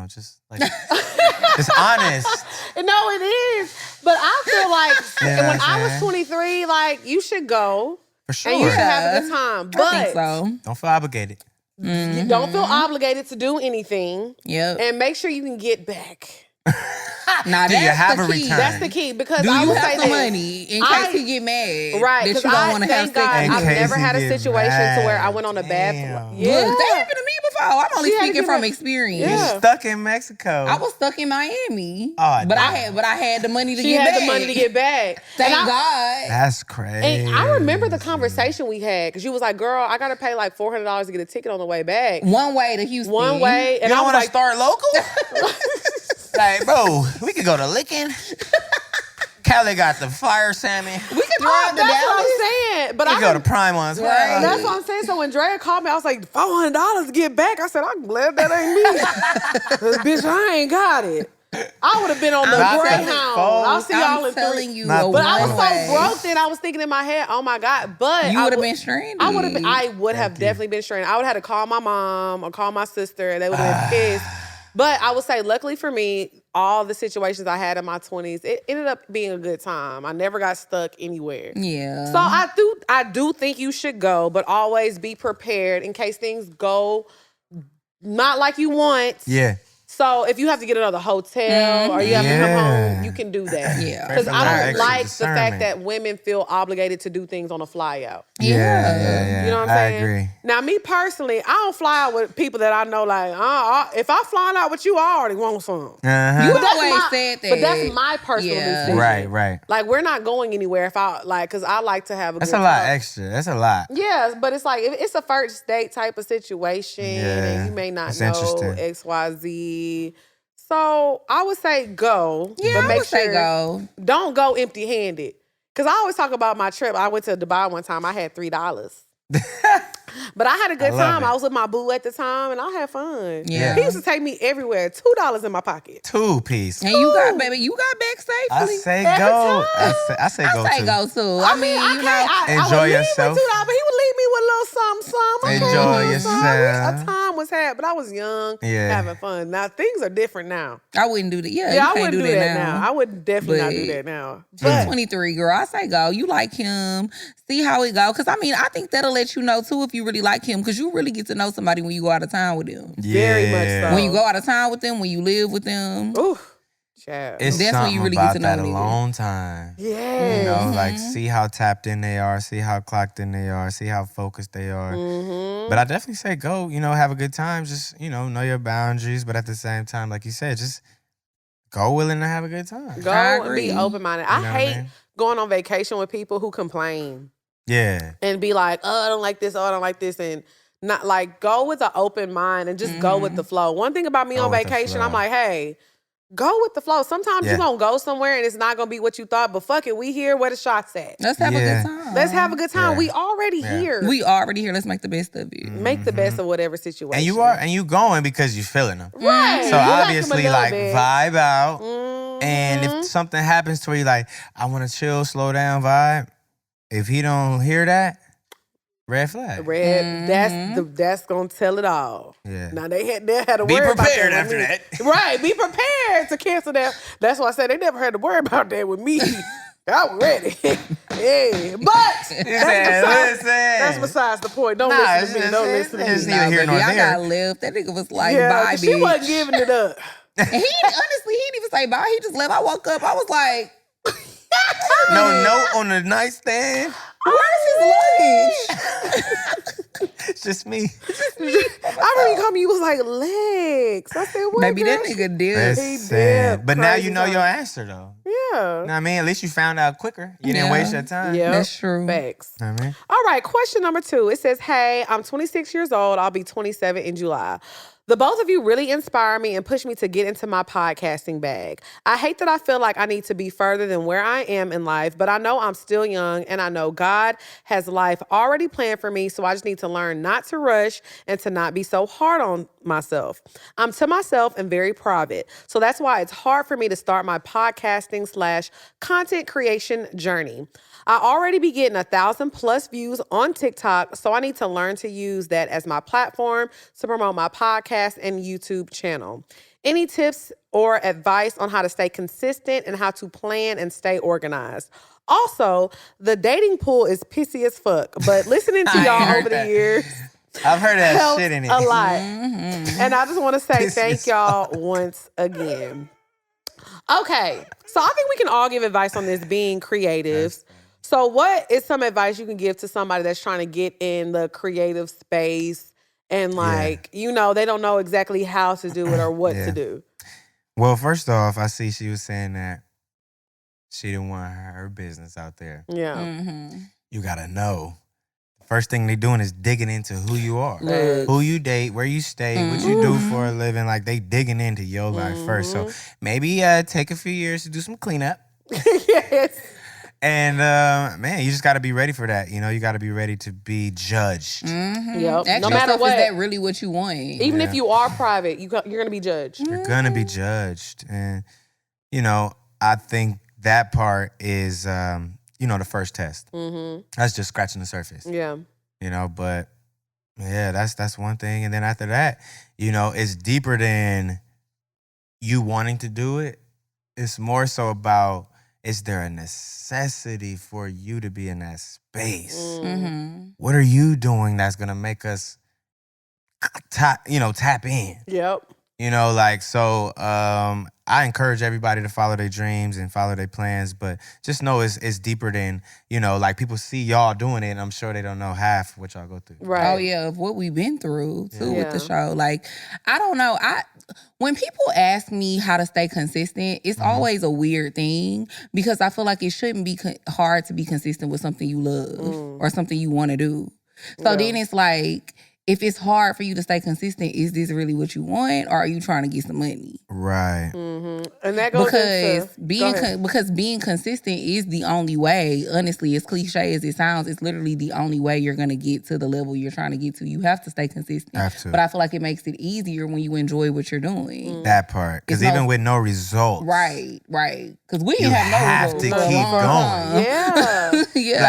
Just like it's honest. No, it is. But I feel like Yeah, when I was man. 23, like, you should go. For sure. And you should have a good time. I But think so. Don't feel obligated. you don't feel obligated to do anything. Yep. And make sure you can get back. Now Do you that's have the a key. return? That's the key. Because Do I you would have say the this. money in case he get mad? Right, That you because don't want to have thank God sex. I've case never he had a get situation to where I mad. went on a Damn. bad. Look, that happened to me before. I'm only She had to speaking get from back- experience. Yeah. You're stuck in Mexico. I was stuck in Miami, Oh, but damn. I had the money to She get had back. the money to get back. Thank And I- God. That's crazy. And I remember the conversation we had because you was like, "Girl, I gotta pay like $400 to get a ticket on the way back." One way to Houston. One way, You and don't I was want to like, start local? Like, bro, we could go to Licking. Cali got the fire salmon. We could drive to That's Dallas. what I'm saying. But We go to Prime ones. Right. That's what I'm saying. So when Drea called me, I was like, $400 to get back. I said, I'm glad that ain't me. 'Cause, bitch, I ain't got it. I would have been on the Greyhound. I'll see y'all in telling 3. you, But I was one-way. so broke then. I was thinking in my head, oh my God. But You would have been stranded. I would have definitely been stranded. I would have had to call my mom or call my sister, and they would have been pissed. But I would say, luckily for me, all the situations I had in my 20s, it ended up being a good time. I never got stuck anywhere. Yeah. So I do think you should go, but always be prepared in case things go not like you want. Yeah. So if you have to get another hotel or you have to come home, you can do that. Yeah. Because I don't Extra like the discernment. fact that women feel obligated to do things on a fly out. Yeah. You know what I'm saying? I agree. Now, me personally, I don't fly out with people that I know, like, if I flying out with you, I already want some. You But that's always said that. But that's my personal decision. Right. Like, we're not going anywhere if I, like, because I like to have a That's good a lot time. extra. That's a lot. Yes, but it's like, if it's a first date type of situation and you may not It's know interesting. XYZ. So I would say go. Yeah, but I make would sure say go. Don't go empty-handed. Because I always talk about my trip. I went to Dubai one time. I had $3. But I had a good love time. it. I was with my boo at the time, and I had fun. Yeah. He used to take me everywhere. $2 in my pocket. 2-piece. And you got back safely. I say Every go. time. I say go I say too. go too. I mean, you know. I Enjoy would yourself. Leave with $2, but he would leave me with a little something. Enjoy A yourself. time was had, but I was young, Yeah. having fun. Now things are different now. I wouldn't do that. Yeah, Yeah, you I can't wouldn't do that now. I would definitely not do But- that now. She's But 23, girl. I say go. You like him. See how it go. Because, I mean, I think that'll let you know, too, if you really like him. Because you really get to know somebody when you go out of town with them. Very much so. When you go out of town with them, when you live with them. oof, child. It's That's when something you really about get to know that niggas. alone time. Yeah. You know, like see how tapped in they are, see how clocked in they are, see how focused they are. Mm-hmm. But I definitely say go, have a good time. Just, know your boundaries. But at the same time, like you said, just go willing to have a good time. Go I and be agree. open-minded. You know I what I hate mean? going on vacation with people who complain Yeah. and be like, oh, I don't like this, oh, I don't like this. And not like go with an open mind and just go with the flow. One thing about me Go on with the vacation, I'm flow. like, hey, go with the flow. Sometimes Yeah. you're going to go somewhere and it's not going to be what you thought, but fuck it, we here, where the shots at? Let's have a Yeah. good time. Let's have a good time. Yeah. We already Yeah. here. We already here. Let's make the best of it. Make the best of whatever situation. And you going because you feeling them. Right. So You like 'em a obviously, little like, bit. vibe out. Mhm. And if something happens to where you like, I want to chill, slow down, vibe. If he don't hear that, red flag. Red, that's gonna tell it all. Yeah. Now they had to Be worry about prepared that with after me. that. Right, be prepared to cancel that. That's why I said they never had to worry about that with me. I was ready. Yeah, but that's besides the point. Don't listen to me. Don't listen to it's me. neither here nor Baby, I got there. left. That nigga was like, Yeah, bye, 'cause bitch. she wasn't giving it up. And he didn't even say bye. He just left. I woke up. I was like, No note on the nightstand. where's his luggage? It's just me. I remember you called me. You was like legs. I said, what? Baby, that girl? nigga did. Listen. But now Crazy you know time. your answer, though. Yeah. You know what I mean? At least you found out quicker. You didn't Yeah. waste your time. Yeah, That's true. Facts. You know what I mean? All right, question number 2. It says, hey, I'm 26 years old. I'll be 27 in July. The both of you really inspire me and push me to get into my podcasting bag. I hate that I feel like I need to be further than where I am in life, but I know I'm still young and I know God has life already planned for me, so I just need to learn not to rush and to not be so hard on myself. I'm to myself and very private, so that's why it's hard for me to start my podcasting/content creation journey. I already be getting 1,000+ views on TikTok, so I need to learn to use that as my platform to promote my podcast and YouTube channel. Any tips or advice on how to stay consistent and how to plan and stay organized? Also, the dating pool is pissy as fuck, but listening to y'all heard over the that. years I've heard that helps shit in it. a lot. And I just want to say Pissy thank as y'all once again. Okay, so I think we can all give advice on this being creatives. So what is some advice you can give to somebody that's trying to get in the creative space and they don't know exactly how to do it or what Yeah. to do? Well, first off, I see she was saying that she didn't want her business out there. Yeah. Mm-hmm. You gotta know. The first thing they doing is digging into who you are. Right. Who you date, where you stay, what you do for a living. Like, they digging into your life first. So maybe take a few years to do some cleanup. Yes. And man, you just got to be ready for that. You know, you got to be ready to be judged. Mm-hmm. Yep. Ask No yourself, matter what, is that really what you want? Even if you are private, you're gonna be judged. You're gonna be judged, and you know, I think that part is, the first test. Mm-hmm. That's just scratching the surface. Yeah. You know, but yeah, that's one thing, and then after that, you know, it's deeper than you wanting to do it. It's more so about, is there a necessity for you to be in that space? Mm-hmm. What are you doing that's gonna make us tap in? Yep. You know, like, so I encourage everybody to follow their dreams and follow their plans, but just know it's deeper than, like, people see y'all doing it, and I'm sure they don't know half what y'all go through. Right. Oh, yeah, of what we've been through, too, with the show. Like, I don't know. When people ask me how to stay consistent, it's always a weird thing, because I feel like it shouldn't be hard to be consistent with something you love or something you want to do. So then it's like, if it's hard for you to stay consistent, is this really what you want, or are you trying to get some money? Right. Mm-hmm. And that goes because being consistent is the only way. Honestly, as cliche as it sounds, it's literally the only way you're gonna get to the level you're trying to get to. You have to stay consistent. But I feel like it makes it easier when you enjoy what you're doing. That part, because even with no results, right. Because we didn't have no results. You have to keep going. Yeah. Yeah.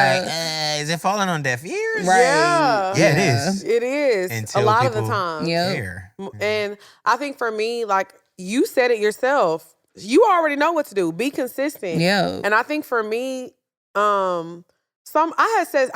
Like, is it falling on deaf ears? Right. Yeah. Yeah, it is. It is. Until a lot of the time. Care. And I think for me, like, you said it yourself, you already know what to do. Be consistent. Yeah. And I think for me, I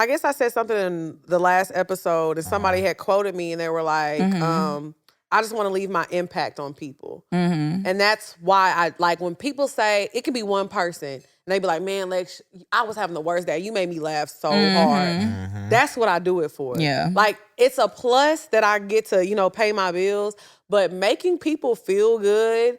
guess I said something in the last episode, and somebody had quoted me, and they were like, I just want to leave my impact on people. Mm-hmm. And that's why I like when people say, it can be one person, and they be like, man, Lex, I was having the worst day. You made me laugh so hard. Mm-hmm. That's what I do it for. Yeah. Like, it's a plus that I get to, pay my bills, but making people feel good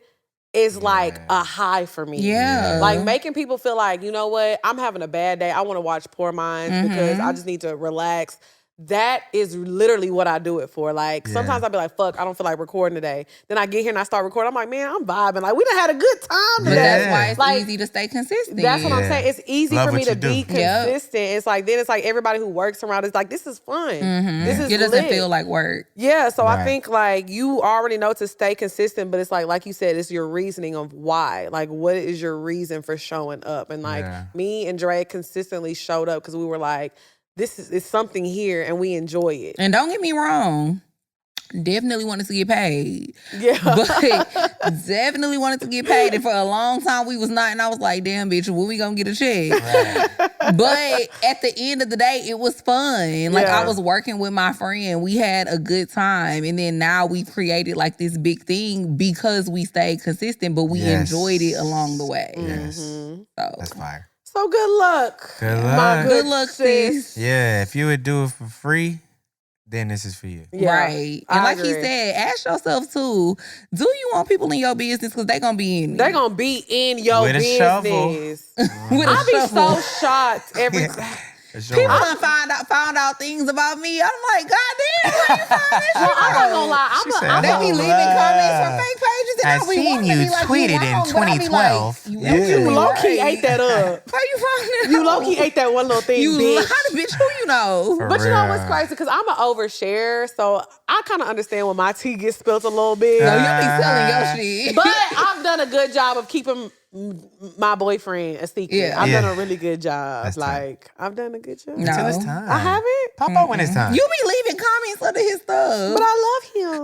is like a high for me. Yeah. Like, making people feel like, you know what, I'm having a bad day. I want to watch Poor Minds because I just need to relax. That is literally what I do it for. Like, sometimes I'll be like, fuck, I don't feel like recording today. Then I get here and I start recording. I'm like, man, I'm vibing. Like, we done had a good time today. But that's why it's like, easy to stay consistent. That's what I'm saying. It's easy Love for me what to you do. be consistent. It's like, then it's like everybody who works around is like, this is fun. This is It doesn't lit. feel like work. Yeah, so Right. I think, like, you already know to stay consistent, but it's like you said, it's your reasoning of why. Like, what is your reason for showing up? And like, me and Dre consistently showed up because we were like, this is something here and we enjoy it. And don't get me wrong, definitely wanted to get paid. Yeah. But definitely wanted to get paid. And for a long time we was not. And I was like, damn, bitch, when we gonna get a check? Right. But at the end of the day, it was fun. Like, Yeah. I was working with my friend. We had a good time. And then now we've created like this big thing because we stayed consistent, but we enjoyed it along the way. Yes. So That's fire. So good luck. Good luck. My good luck, sis. Yeah, if you would do it for free, then this is for you. Yeah, right. And I like he agree. said, ask yourself too, do you want people in your business? Because they going to be in it. They're going to be in your With a business. shovel. With a I be shovel. so shocked every For sure. People done found out things about me. I'm like, God damn, where you find this shit? Well, I'm not gonna lie. She said, They be "Hold leaving up. comments from fake pages, and I I be seen wanting to you be like, tweeted in wrong, but I be like, 2012. you Yeah. You absolutely low-key right. ate that up. How you find that? You low-key ate that one little thing, You bitch. how the bitch? Who you know? For But you know real. what's crazy? Because I'm an overshare, so I kind of understand when my tea gets spilled a little bit. No, you be selling your shit. But I've done a good job of keeping my boyfriend a secret. Yeah. I've Yeah. done a really good job. That's like, I've done a good job. No. Until it's time. I haven't, Pop out when it's time. You be leaving comments under his stuff. but I love him.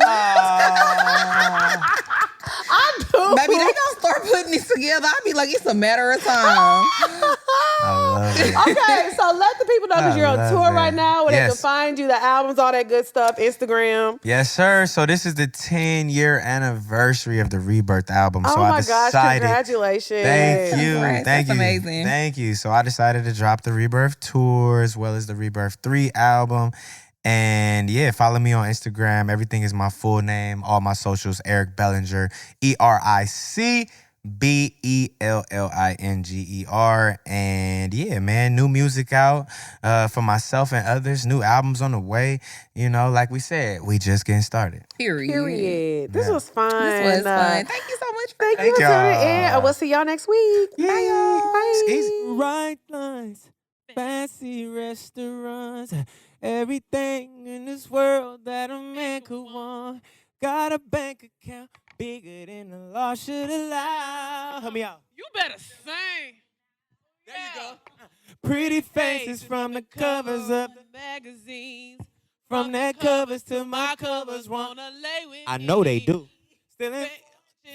I do. Baby, they gonna start putting this together. I be like, it's a matter of time. I love it. Okay, so let the people know because I you're on love tour it. right now, where they Yes. can find you, the albums, all that good stuff, Instagram. Yes, sir. So this is the 10-year anniversary of the Rebirth album. Oh So my I gosh, decided. congratulations. Thank you. Congrats. Thank That's you. amazing. Thank you. So I decided to drop the Rebirth tour as well as the Rebirth 3 album. And yeah, follow me on Instagram. Everything is my full name. All my socials, Eric Bellinger, ERIC Bellinger. And yeah, man, new music out for myself and others. New albums on the way. You know, like we said, we just getting started. Period. This was fun. This was fun. Thank you so much for Thank you for tuning in. We'll see y'all next week. Yeah. Bye, y'all. Bye. It's easy. Right lines, fancy restaurants, everything in this world that a man could want. Got a bank account bigger than the law should allow. Help me out. You better sing. There you go. Pretty faces from the covers of the magazines. from their covers to my covers. Wanna lay with I know they me. do. Still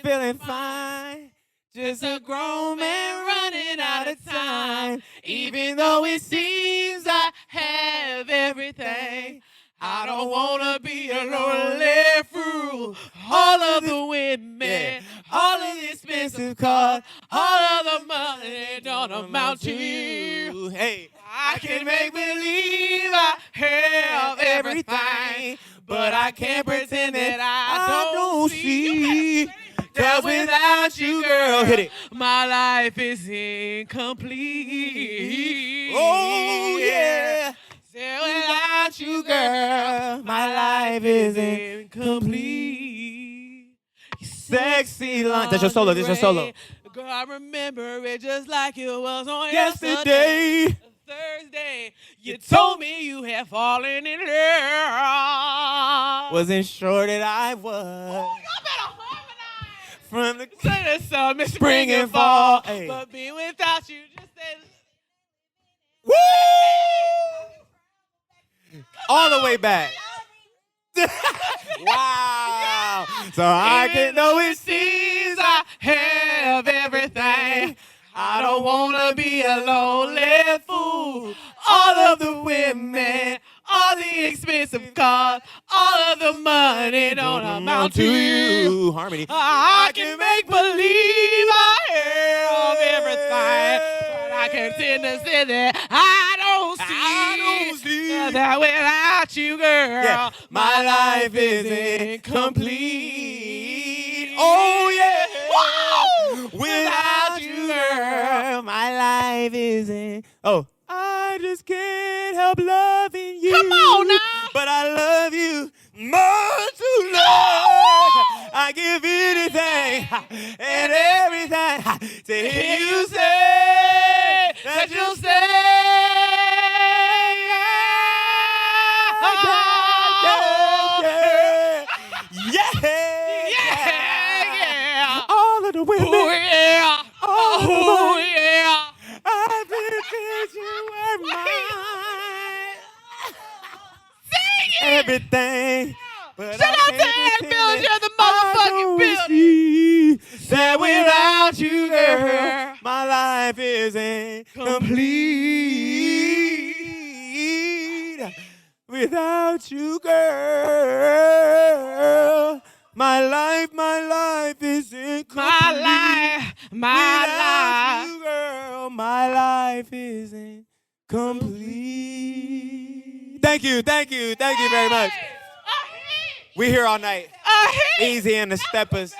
feeling fine. Just a grown man running out of time. Even though it seems I have everything, I don't wanna be a lonely fool. All of the women, all of the expensive cars, all of the money don't amount to you. Hey, I can make believe I have everything, but I can't pretend that I don't see. Cause without you, girl, hit it. My life is incomplete. Oh, yeah. Say without you, girl, my life is incomplete. Sexy line. That's your solo, that's your solo. Girl, I remember it just like it was on Yesterday. Thursday, you told me you had fallen in love. Wasn't sure that I was. Y'all better harmonize. From the Say the summer, spring and fall. Hey. But being without you, just say. Woo! All the way back. Wow. So I can know it seems I have everything. I don't wanna be a lonely fool. All of the women, all the expensive cars, all of the money don't amount to you. Harmony. I can make believe I have everything, but I can tend to say that I don't see that without you, girl, my life is incomplete. Oh yeah. Woo! Without you, girl, my life isn't. Oh, I just can't help loving you. Come on now. But I love you more to love. I give anything and everything to hear you say that you'll yeah. All of the women. Oh yeah. All of the Oh women. yeah. I've been since you were mine. Everything. But Shout out to Ed Bellinger, the motherfucking building. That without you, girl, my life isn't complete. Without you, girl, my life isn't complete. Without you, girl, my life isn't complete. Thank you very much. We here all night. Easy and the Steppers.